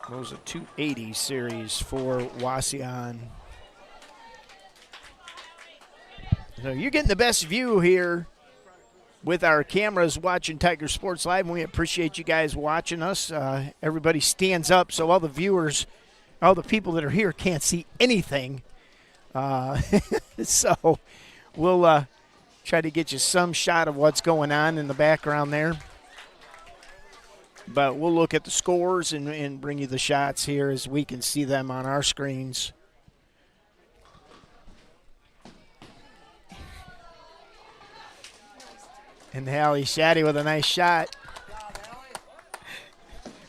S1: rolls a .280 series for Wauseon. So you're getting the best view here with our cameras watching Tiger Sports Live, and we appreciate you guys watching us. Everybody stands up so all the viewers, all the people that are here can't see anything. So we'll try to get you some shot of what's going on in the background there. But we'll look at the scores and bring you the shots here as we can see them on our screens. And Hallie Shetty with a nice shot.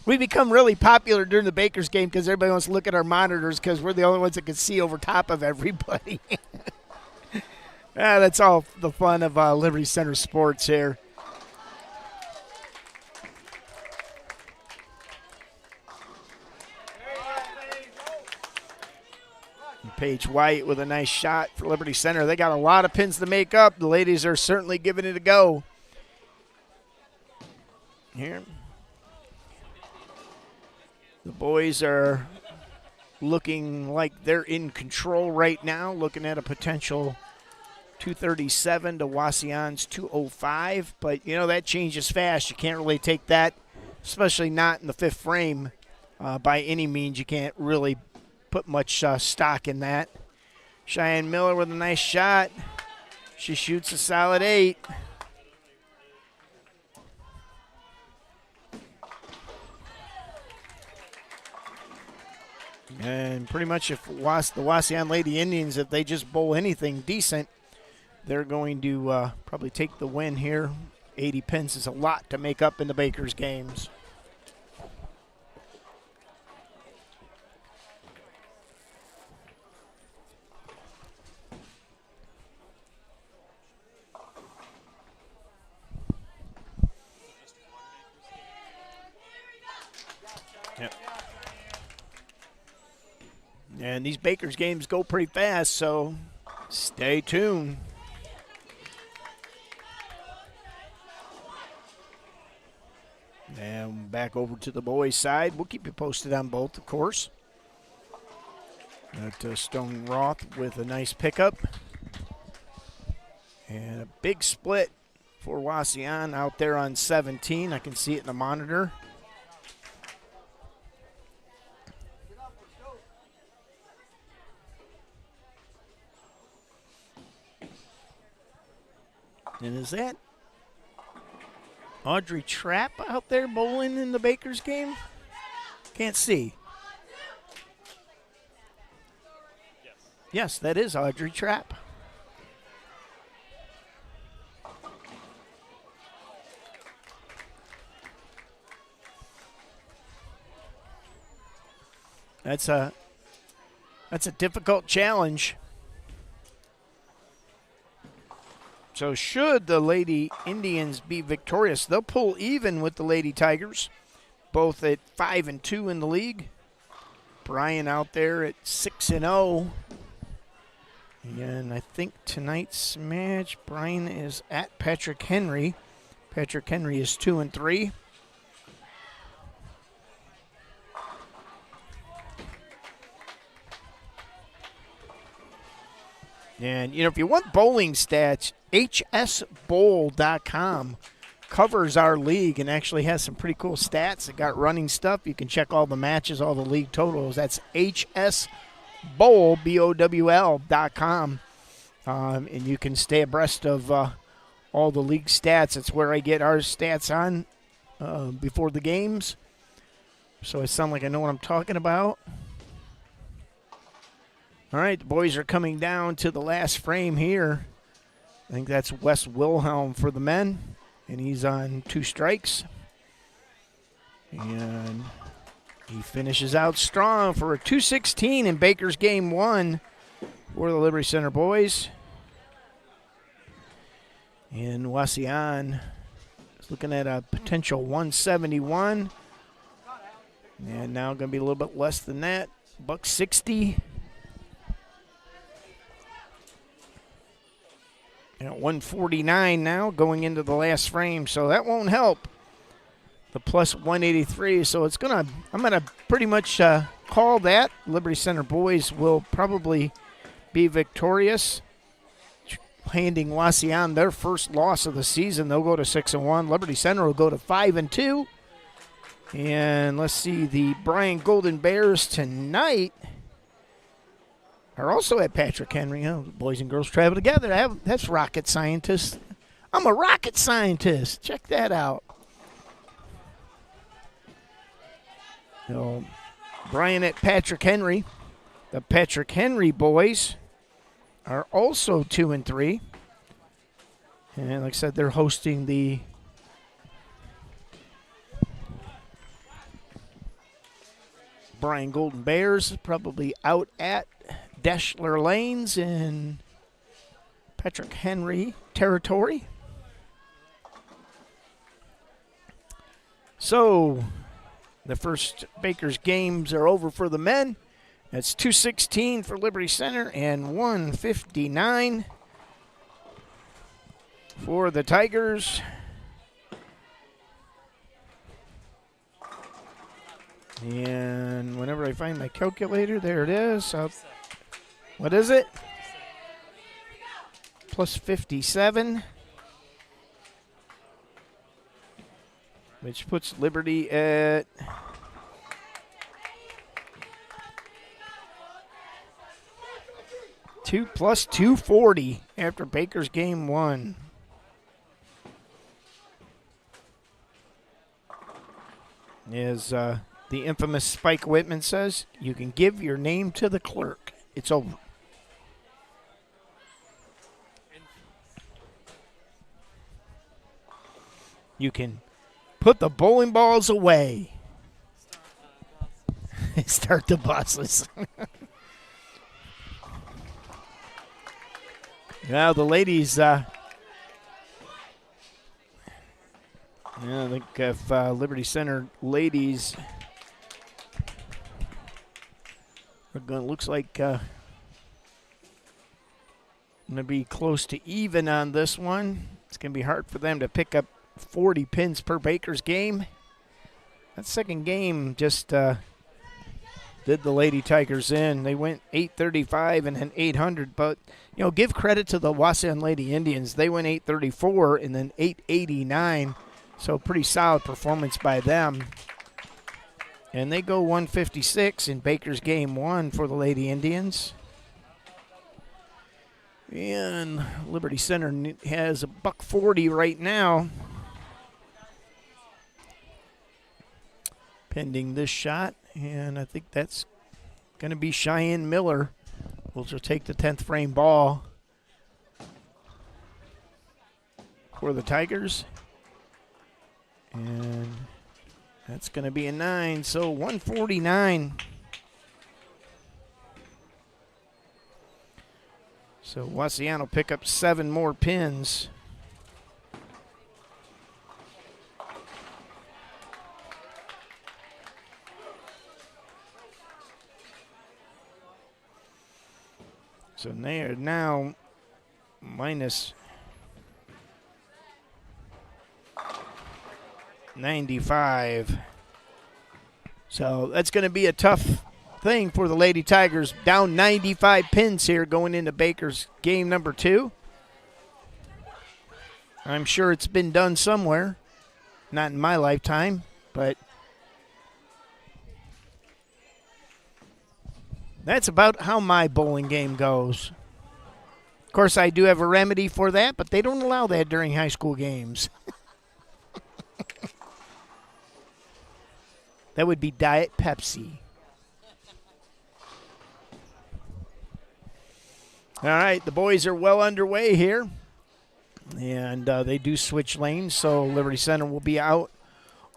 S1: We become really popular during the Bakers game because everybody wants to look at our monitors because we're the only ones that can see over top of everybody. That's all the fun of Liberty Center sports here. Paige White with a nice shot for Liberty Center. They got a lot of pins to make up. The ladies are certainly giving it a go. Here. The boys are looking like they're in control right now, looking at a potential 237 to Wauseon's 205. But, you know, that changes fast. You can't really take that, especially not in the 5th frame by any means. You can't really put much stock in that. Cheyenne Miller with a nice shot. She shoots a solid 8. And pretty much if the Wauseon Lady Indians, if they just bowl anything decent, they're going to probably take the win here. 80 pins is a lot to make up in the Bakers games. Yep. And these Bakers games go pretty fast, so stay tuned. And back over to the boys' side. We'll keep you posted on both, of course. Got Stone Roth with a nice pickup. And a big split for Wauseon out there on 17. I can see it in the monitor. And is that Audrey Trapp out there bowling in the Bakers game? Can't see. Yes, that is Audrey Trapp. That's a difficult challenge. So should the Lady Indians be victorious, they'll pull even with the Lady Tigers, both at 5-2 in the league. Brian out there at 6-0. And I think tonight's match, Brian is at Patrick Henry. Patrick Henry is 2-3. And, you know, if you want bowling stats, hsbowl.com covers our league and actually has some pretty cool stats. It got running stuff. You can check all the matches, all the league totals. That's hsbowl, BOWL.com. And you can stay abreast of all the league stats. It's where I get our stats on before the games. So I sound like I know what I'm talking about. All right, the boys are coming down to the last frame here. I think that's Wes Wilhelm for the men, and he's on 2 strikes. And he finishes out strong for a 216 in Baker's game 1 for the Liberty Center boys. And Wauseon is looking at a potential 171. And now going to be a little bit less than that, $160. At 149 now, going into the last frame, so that won't help. The plus 183, so it's I'm gonna pretty much call that. Liberty Center boys will probably be victorious, handing Wauseon their first loss of the season. They'll go to 6-1. Liberty Center will go to 5-2. And let's see, the Bryan Golden Bears tonight are also at Patrick Henry. Oh, the boys and girls travel together. That's rocket scientists. I'm a rocket scientist. Check that out. So, Brian at Patrick Henry. The Patrick Henry boys are also 2-3. And like I said, they're hosting the Bryan Golden Bears, probably out at Deschler Lanes in Patrick Henry territory. So the first Bakers games are over for the men. That's 216 for Liberty Center and 159 for the Tigers. And whenever I find my calculator, there it is. What is it? Plus 57. Which puts Liberty at plus 240 after Baker's game 1. Is the infamous Spike Whitman says, you can give your name to the clerk. It's over. You can put the bowling balls away. Start the buses. Now the ladies, I think if Liberty Center ladies are going, looks like going to be close to even on this one. It's going to be hard for them to pick up 40 pins per Baker's game. That second game just did the Lady Tigers in. They went 835 and then 800, but give credit to the Wauseon Lady Indians. They went 834 and then 889, so pretty solid performance by them. And they go 156 in Baker's game 1 for the Lady Indians. And Liberty Center has a $140 right now. Pending this shot, and I think that's going to be Cheyenne Miller. We'll just take the 10th frame ball for the Tigers. And that's going to be a 9, so 149. So Wauseon will pick up 7 more pins. So they are now minus 95. So that's going to be a tough thing for the Lady Tigers. Down 95 pins here going into Baker's game number 2. I'm sure it's been done somewhere. Not in my lifetime, but that's about how my bowling game goes. Of course, I do have a remedy for that, but they don't allow that during high school games. That would be Diet Pepsi. All right, the boys are well underway here. And they do switch lanes, so Liberty Center will be out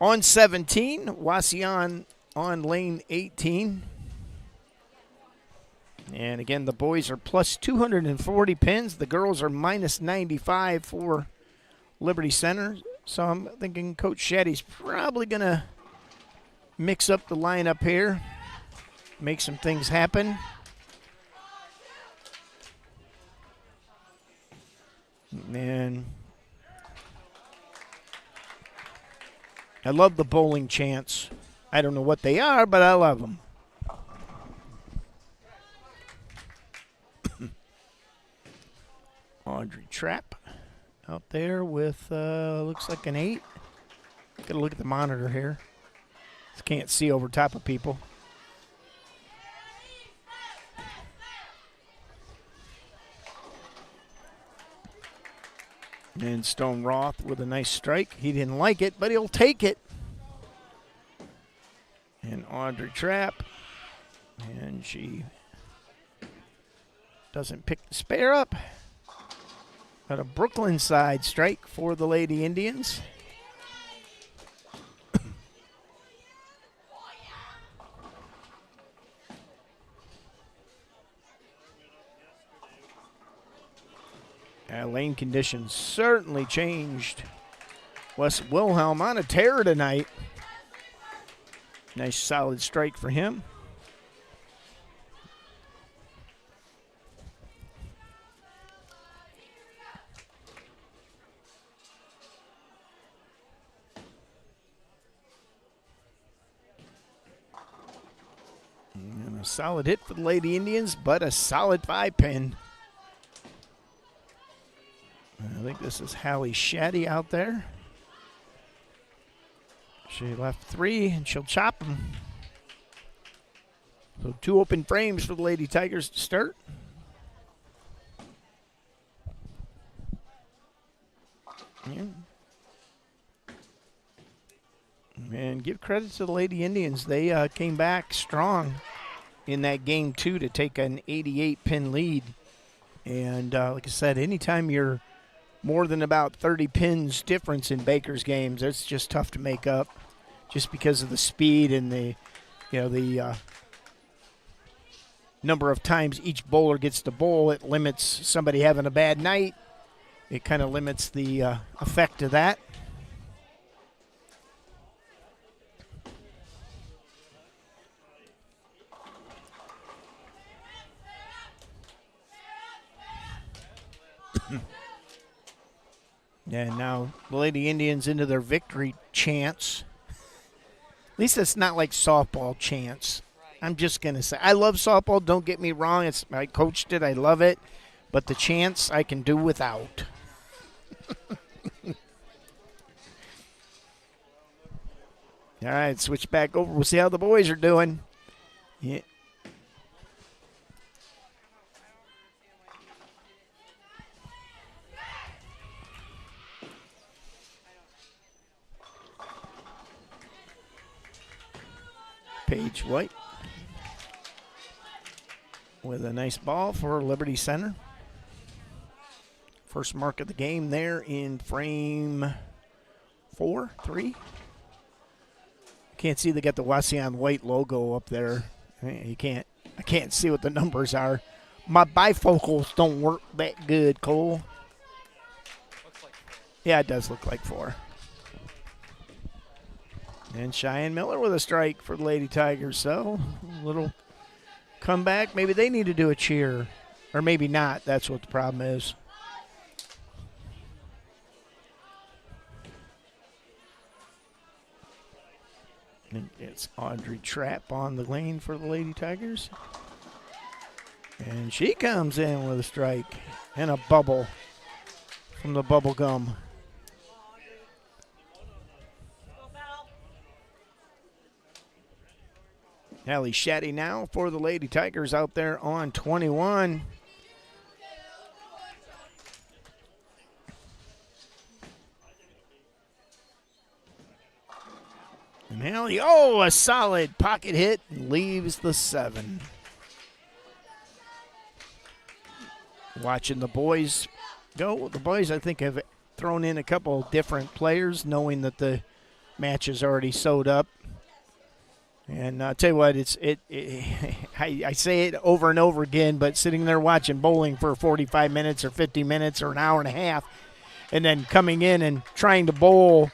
S1: on 17. Wauseon on lane 18. And again, the boys are plus 240 pins. The girls are minus 95 for Liberty Center. So I'm thinking Coach Shetty's probably going to mix up the lineup here, make some things happen. And I love the bowling chants. I don't know what they are, but I love them. Audrey Trapp out there with, looks like an 8. Got to look at the monitor here. Just can't see over top of people. And Stone Roth with a nice strike. He didn't like it, but he'll take it. And Audrey Trapp. And she doesn't pick the spare up. Got a Brooklyn side strike for the Lady Indians. Lane conditions certainly changed. Wes Wilhelm on a tear tonight. Nice solid strike for him. And a solid hit for the Lady Indians, but a solid 5-pin. I think this is Hallie Shaddy out there. She left 3, and she'll chop them. So 2 open frames for the Lady Tigers to start. Yeah. And give credit to the Lady Indians. They came back strong in that game, too, to take an 88-pin lead. And like I said, anytime you're more than about 30 pins difference in Baker's games, it's just tough to make up just because of the speed and the number of times each bowler gets to bowl. It limits somebody having a bad night. It kind of limits the effect of that. And now the Lady Indians into their victory chants. At least it's not like softball chants. I'm just going to say, I love softball, don't get me wrong. I coached it, I love it. But the chants I can do without. All right, switch back over. We'll see how the boys are doing. Yeah. Paige White with a nice ball for Liberty Center. First mark of the game there in frame 3. Can't see they got the Wauseon White logo up there. I can't see what the numbers are. My bifocals don't work that good, Cole. Yeah, it does look like 4. And Cheyenne Miller with a strike for the Lady Tigers. So, a little comeback. Maybe they need to do a cheer. Or maybe not. That's what the problem is. And it's Audrey Trapp on the lane for the Lady Tigers. And she comes in with a strike and a bubble from the bubble gum. Allie Shatty now for the Lady Tigers out there on 21. And Allie, a solid pocket hit, leaves the 7. Watching the boys go. The boys, I think, have thrown in a couple different players, knowing that the match is already sewed up. And I'll tell you what, I say it over and over again, but sitting there watching bowling for 45 minutes or 50 minutes or an hour and a half, and then coming in and trying to bowl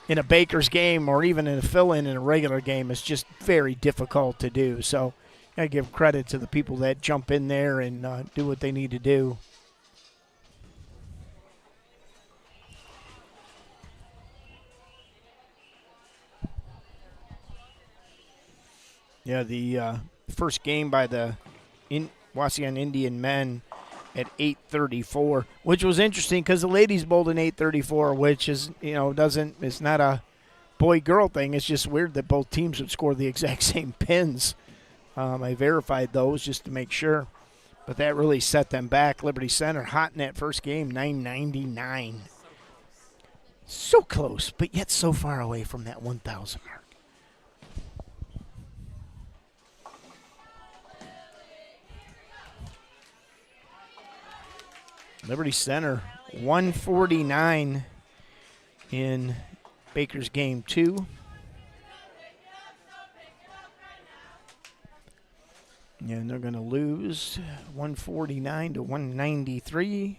S1: in a Baker's game or even in a fill-in in a regular game is just very difficult to do. So I give credit to the people that jump in there and do what they need to do. Yeah, the first game by the Wauseon Indian men at 8:34, which was interesting because the ladies bowled in 8:34, which is, it's not a boy-girl thing. It's just weird that both teams would score the exact same pins. I verified those just to make sure, but that really set them back. Liberty Center hot in that first game, 999. So close, but yet so far away from that 1,000 mark. Liberty Center, 149 in Baker's game 2. And they're going to lose 149 to 193.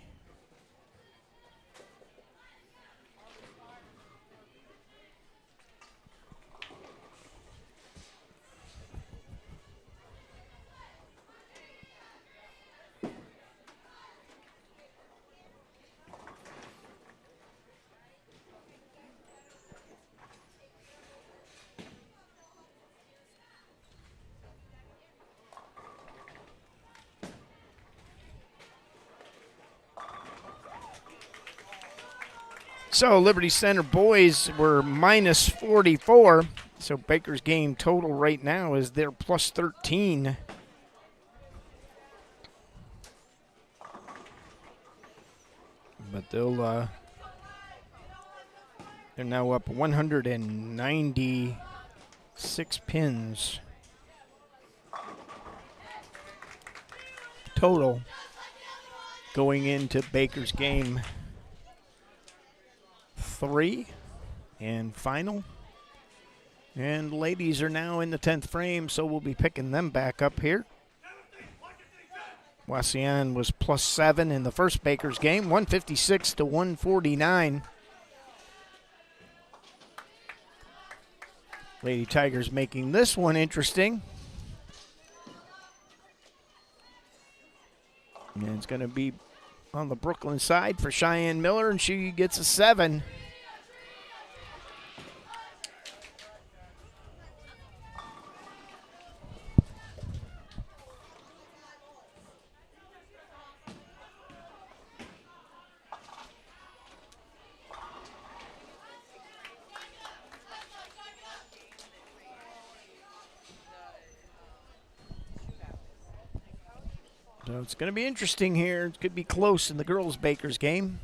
S1: So Liberty Center boys were minus 44. So Baker's game total right now is they're plus 13. But they're now up 190 6 pins total going into Baker's game 3 and final. And ladies are now in the 10th frame, so we'll be picking them back up here. Wauseon was +7 in the first Baker's game, 156 to 149. Lady Tigers making this one interesting. And it's going to be on the Brooklyn side for Cheyenne Miller, and she gets a 7. So it's going to be interesting here. It could be close in the girls' Baker's game.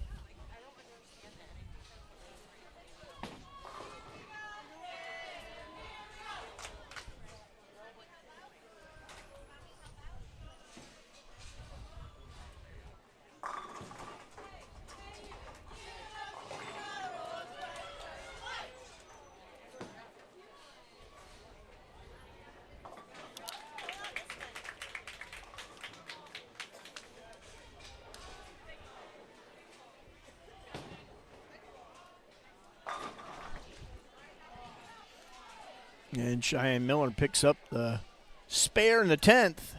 S1: And Cheyenne Miller picks up the spare in the 10th.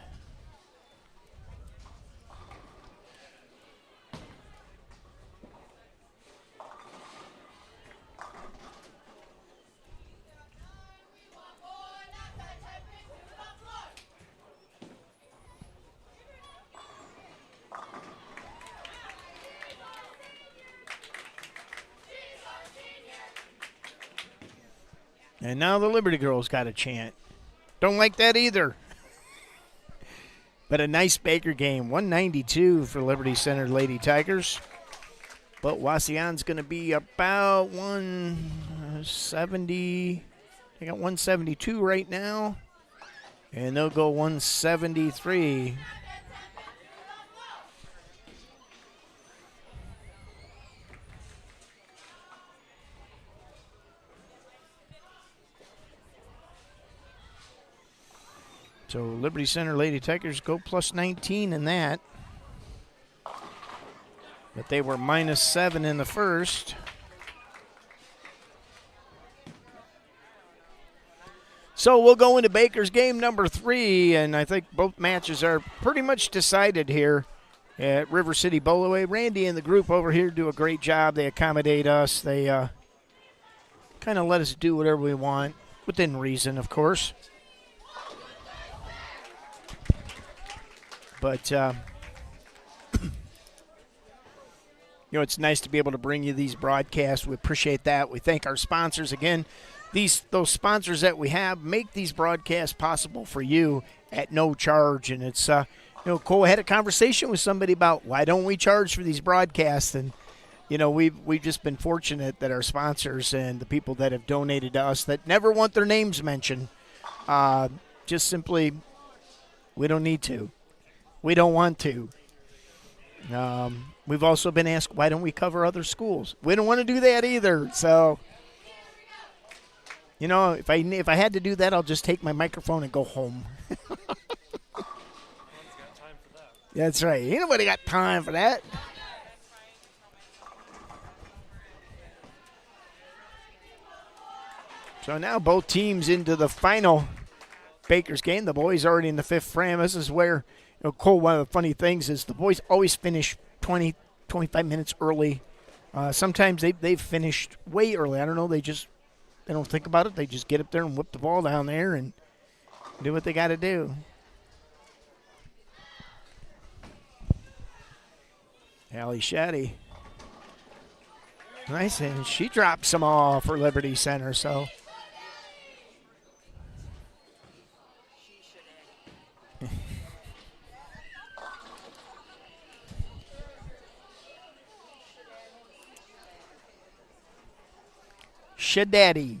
S1: And now the Liberty girls got a chant. Don't like that either. But a nice Baker game. 192 for Liberty Center Lady Tigers. But Wauseon's going to be about 170. They got 172 right now. And they'll go 173. So Liberty Center Lady Tigers go +19 in that. But they were -7 in the first. So we'll go into Baker's game number 3, and I think both matches are pretty much decided here at River City Bowlaway. Randy and the group over here do a great job. They accommodate us. They kind of let us do whatever we want, within reason, of course. But, it's nice to be able to bring you these broadcasts. We appreciate that. We thank our sponsors again. Those sponsors that we have make these broadcasts possible for you at no charge. And it's, Cole had a conversation with somebody about why don't we charge for these broadcasts. And, we've just been fortunate that our sponsors and the people that have donated to us that never want their names mentioned, just simply, we don't need to. We don't want to. We've also been asked, why don't we cover other schools? We don't want to do that either. So, if I had to do that, I'll just take my microphone and go home. That's right. Ain't nobody got time for that. So now both teams into the final Baker's game. The boys already in the 5th frame. This is where, Cole, one of the funny things is the boys always finish 20, 25 minutes early. Sometimes they've finished way early. I don't know. They don't think about it. They just get up there and whip the ball down there and do what they got to do. Allie Shaddy. Nice, and she drops them all for Liberty Center, so. Shadaddy.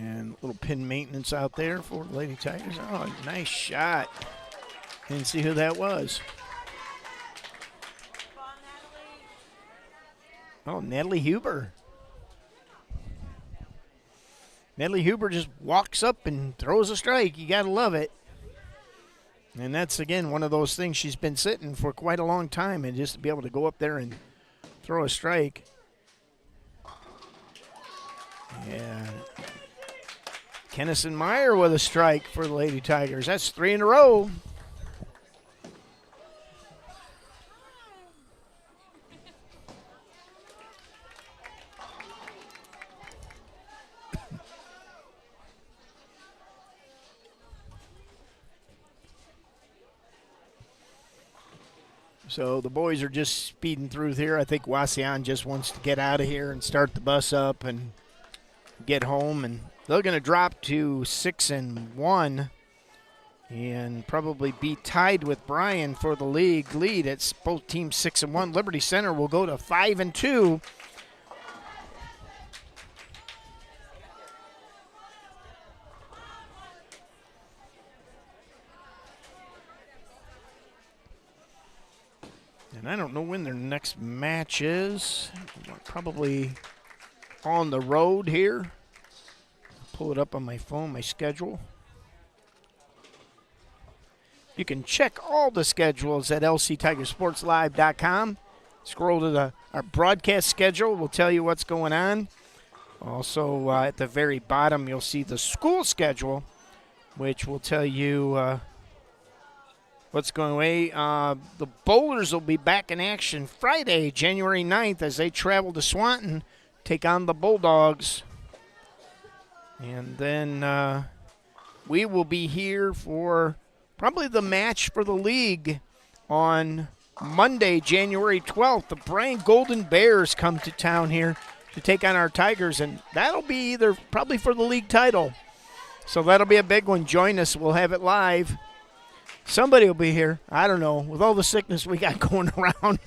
S1: And a little pin maintenance out there for Lady Tigers. Oh, nice shot. Didn't see who that was. Oh, Natalie Huber. Natalie Huber just walks up and throws a strike. You got to love it. And that's, again, one of those things. She's been sitting for quite a long time, and just to be able to go up there and throw a strike. Yeah. Kennison Meyer with a strike for the Lady Tigers. That's 3 in a row. So the boys are just speeding through here. I think Wauseon just wants to get out of here and start the bus up and get home. And they're going to drop to 6-1 and probably be tied with Bryan for the league lead. It's both teams 6-1. Liberty Center will go to 5-2. And I don't know when their next match is. Probably on the road here. Pull it up on my phone, my schedule. You can check all the schedules at lctigersportslive.com. Scroll to our broadcast schedule. We'll tell you what's going on. Also, at the very bottom, you'll see the school schedule, which will tell you what's going away. The Bowlers will be back in action Friday, January 9th, as they travel to Swanton, take on the Bulldogs. And then we will be here for probably the match for the league on Monday, January 12th. The Bryan Golden Bears come to town here to take on our Tigers, and that'll be either probably for the league title. So that'll be a big one. Join us. We'll have it live. Somebody will be here. I don't know. With all the sickness we got going around,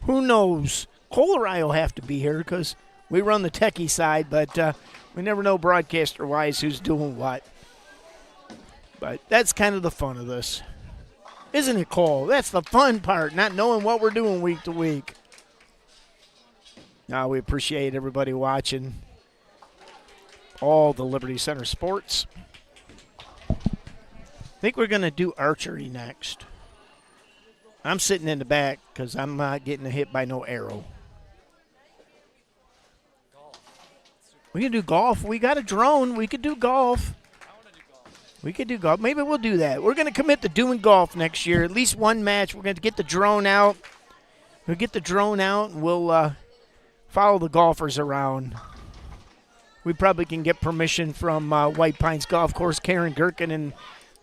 S1: who knows? Cole or I will have to be here because we run the techie side, but we never know broadcaster-wise who's doing what. But that's kind of the fun of this. Isn't it, Cole? That's the fun part, not knowing what we're doing week to week. Now, we appreciate everybody watching all the Liberty Center sports. I think we're going to do archery next. I'm sitting in the back because I'm not getting hit by no arrow. We can do golf. We got a drone. We could do golf. We could do golf. Maybe we'll do that. We're going to commit to doing golf next year. At least one match. We're going to get the drone out. We'll get the drone out, and we'll follow the golfers around. We probably can get permission from White Pines Golf Course. Karen Gherkin and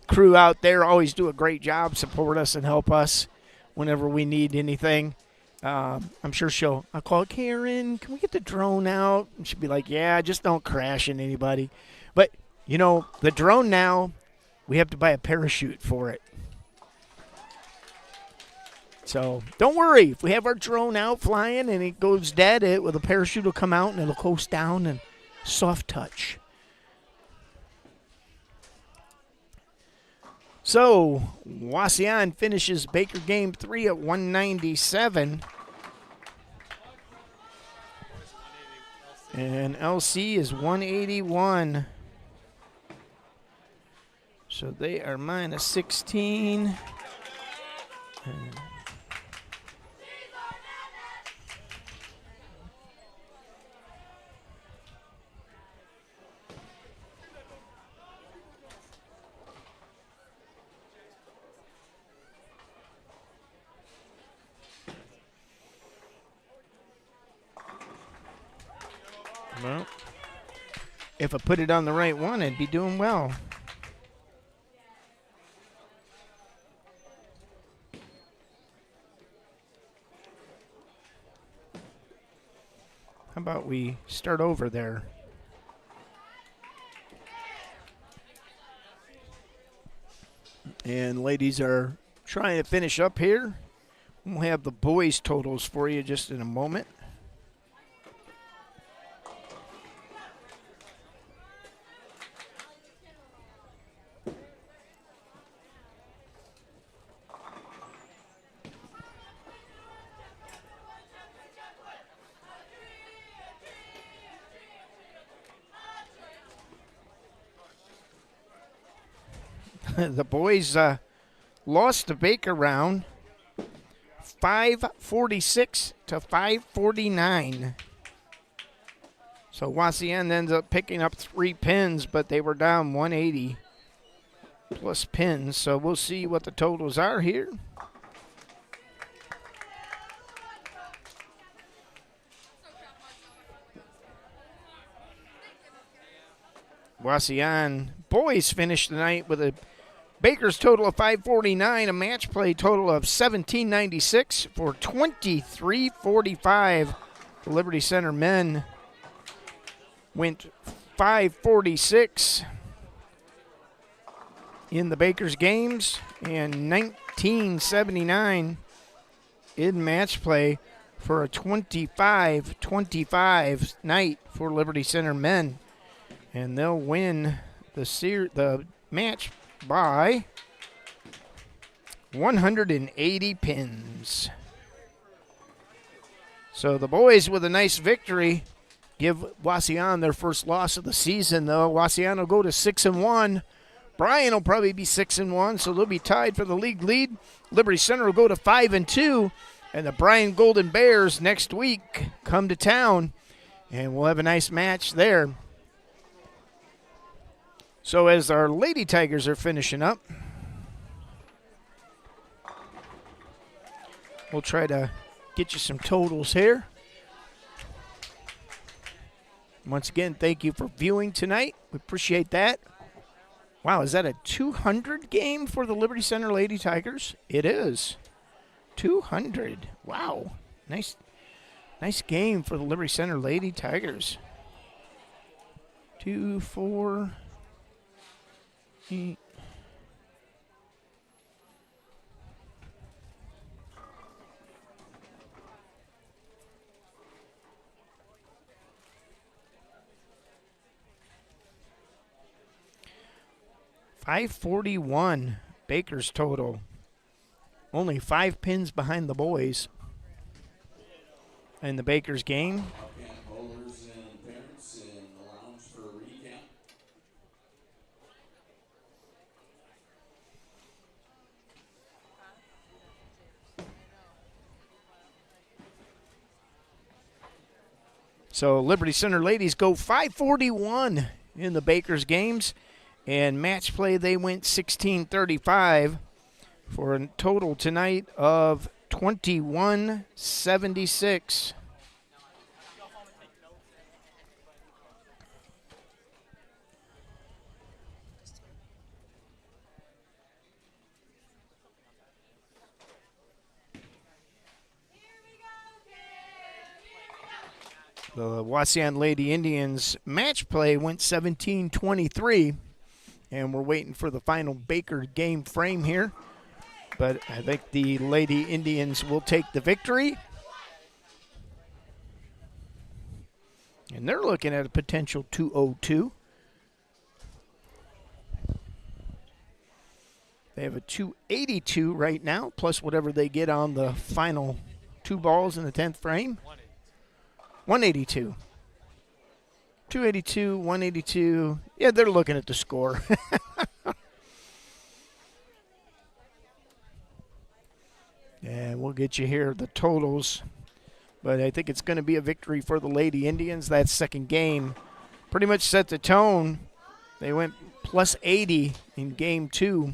S1: crew out there always do a great job, support us and help us whenever we need anything. I'm sure I'll call Karen, can we get the drone out? And she'll be like, yeah, just don't crash into anybody. But, you know, the drone now, we have to buy a parachute for it. So don't worry. If we have our drone out flying and it goes dead, the parachute will come out and it'll coast down and soft touch. So, Wauseon finishes Baker Game 3 at 197. And LC is 181. So they are minus 16. Well, if I put it on the right one, I'd be doing well. How about we start over there? And ladies are trying to finish up here. We'll have the boys' totals for you just in a moment. The boys lost the Baker round 546 to 549. So Wauseon ends up picking up 3 pins, but they were down 180 plus pins. So we'll see what the totals are here. Wauseon boys finished the night with a Baker's total of 549, a match play total of 1796 for 2345. The Liberty Center men went 546 in the Baker's games and 1979 in match play for a 25-25 night for Liberty Center men. And they'll win the match by 180 pins. So the boys with a nice victory give Wauseon their first loss of the season, though. Wauseon will go to 6-1. Bryan will probably be 6-1, so they'll be tied for the league lead. Liberty Center will go to 5-2, and the Bryan Golden Bears next week come to town, and we'll have a nice match there. So as our Lady Tigers are finishing up, we'll try to get you some totals here. Once again, thank you for viewing tonight. We appreciate that. Wow, is that a 200 game for the Liberty Center Lady Tigers? It is. 200. Wow. Nice game for the Liberty Center Lady Tigers. 2, 4, 8. $541 Baker's total. Only 5 pins behind the boys in the Baker's game.
S3: Bowlers and parents in the lounge for a recap.
S1: So Liberty Center ladies go 541 in the Baker's games. And match play, they went 16-35 for a total tonight of 21-76. The Wauseon Lady Indians match play went 17-23. And we're waiting for the final Baker game frame here. But I think the Lady Indians will take the victory. And they're looking at a potential 202. They have a 282 right now, plus whatever they get on the final 2 balls in the 10th frame. 182. 282, 182. Yeah, they're looking at the score. And we'll get you here the totals. But I think it's going to be a victory for the Lady Indians. That second game pretty much set the tone. They went plus 80 in game 2.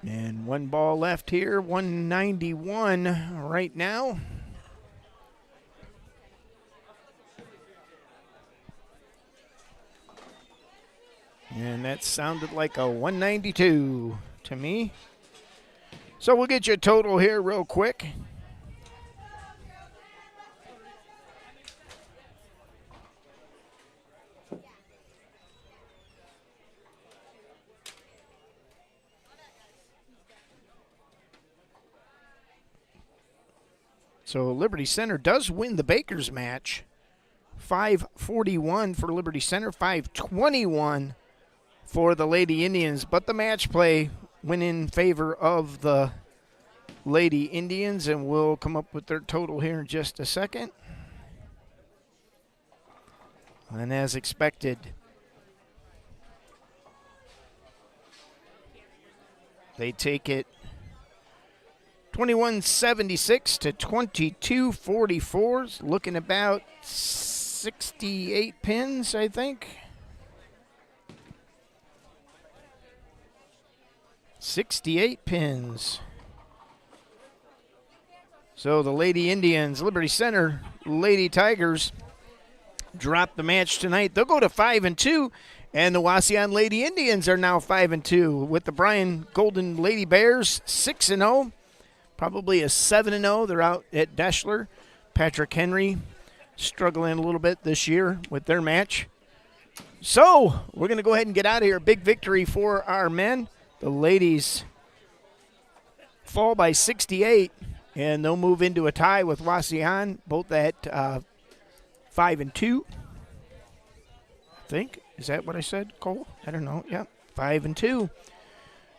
S1: And 1 ball left here, 191 right now. And that sounded like a 192 to me. So we'll get you a total here real quick. So Liberty Center does win the Baker's match. 541 for Liberty Center, 521 for the Lady Indians. But the match play went in favor of the Lady Indians, and we'll come up with their total here in just a second. And as expected, they take it 21-76 to 22-44. Looking about 68 pins, I think. 68 pins. So the Lady Indians, Liberty Center, Lady Tigers drop the match tonight. They'll go to 5-2, and the Wauseon Lady Indians are now 5-2 with the Bryan Golden Lady Bears 6-0, probably a 7-0. They're out at Deschler. Patrick Henry struggling a little bit this year with their match. So we're going to go ahead and get out of here. Big victory for our men. The ladies fall by 68, and they'll move into a tie with Wauseon, both at 5-2. I think. Is that what I said, Cole? I don't know. Yeah, 5-2.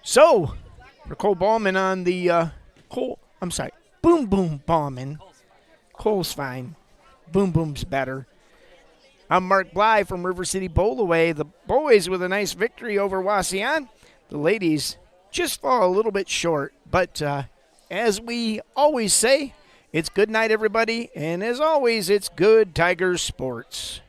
S1: So, for Cole Ballman on the Boom Boom Ballman. Cole's fine. Boom Boom's better. I'm Mark Bly from River City Bowlaway. The boys with a nice victory over Wauseon. The ladies just fall a little bit short. But as we always say, it's good night, everybody. And as always, it's good Tigers sports.